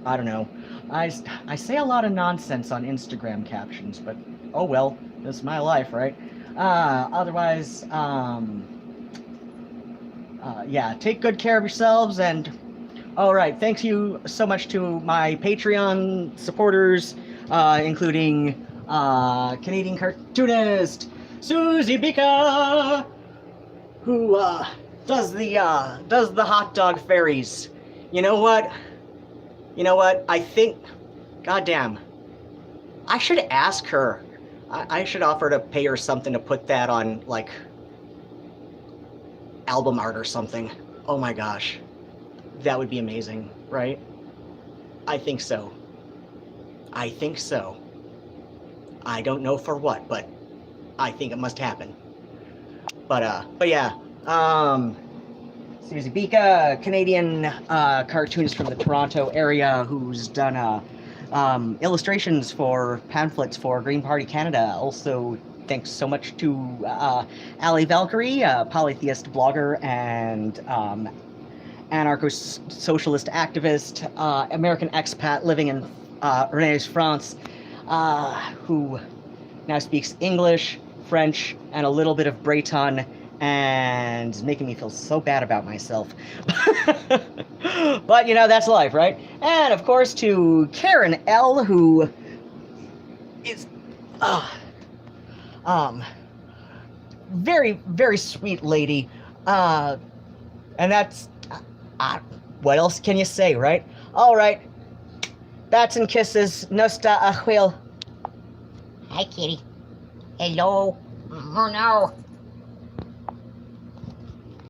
I don't know. I say a lot of nonsense on Instagram captions, but oh well, that's my life, right? Otherwise, yeah, take good care of yourselves, and all right, thank you so much to my Patreon supporters, including Canadian cartoonist Susie Bika, who does the hot dog fairies. You know what? I think, goddamn, I should ask her. I should offer to pay her something to put that on, like, album art or something. Oh my gosh. That would be amazing, right? I think so. I think so. I don't know for what, but I think it must happen. But yeah. Susie Bika, Canadian cartoonist from the Toronto area who's done illustrations for pamphlets for Green Party Canada. Also, thanks so much to Ali Valkyrie, a polytheist blogger and anarcho-socialist activist, American expat living in Rennes, France, who now speaks English, French, and a little bit of Breton, and is making me feel so bad about myself. But, you know, that's life, right? And, of course, to Karen L., who is, very, very sweet lady. And that's, what else can you say, right? All right. Bats and kisses. Nosta ahuil. Hi, kitty. Hello. Oh, no.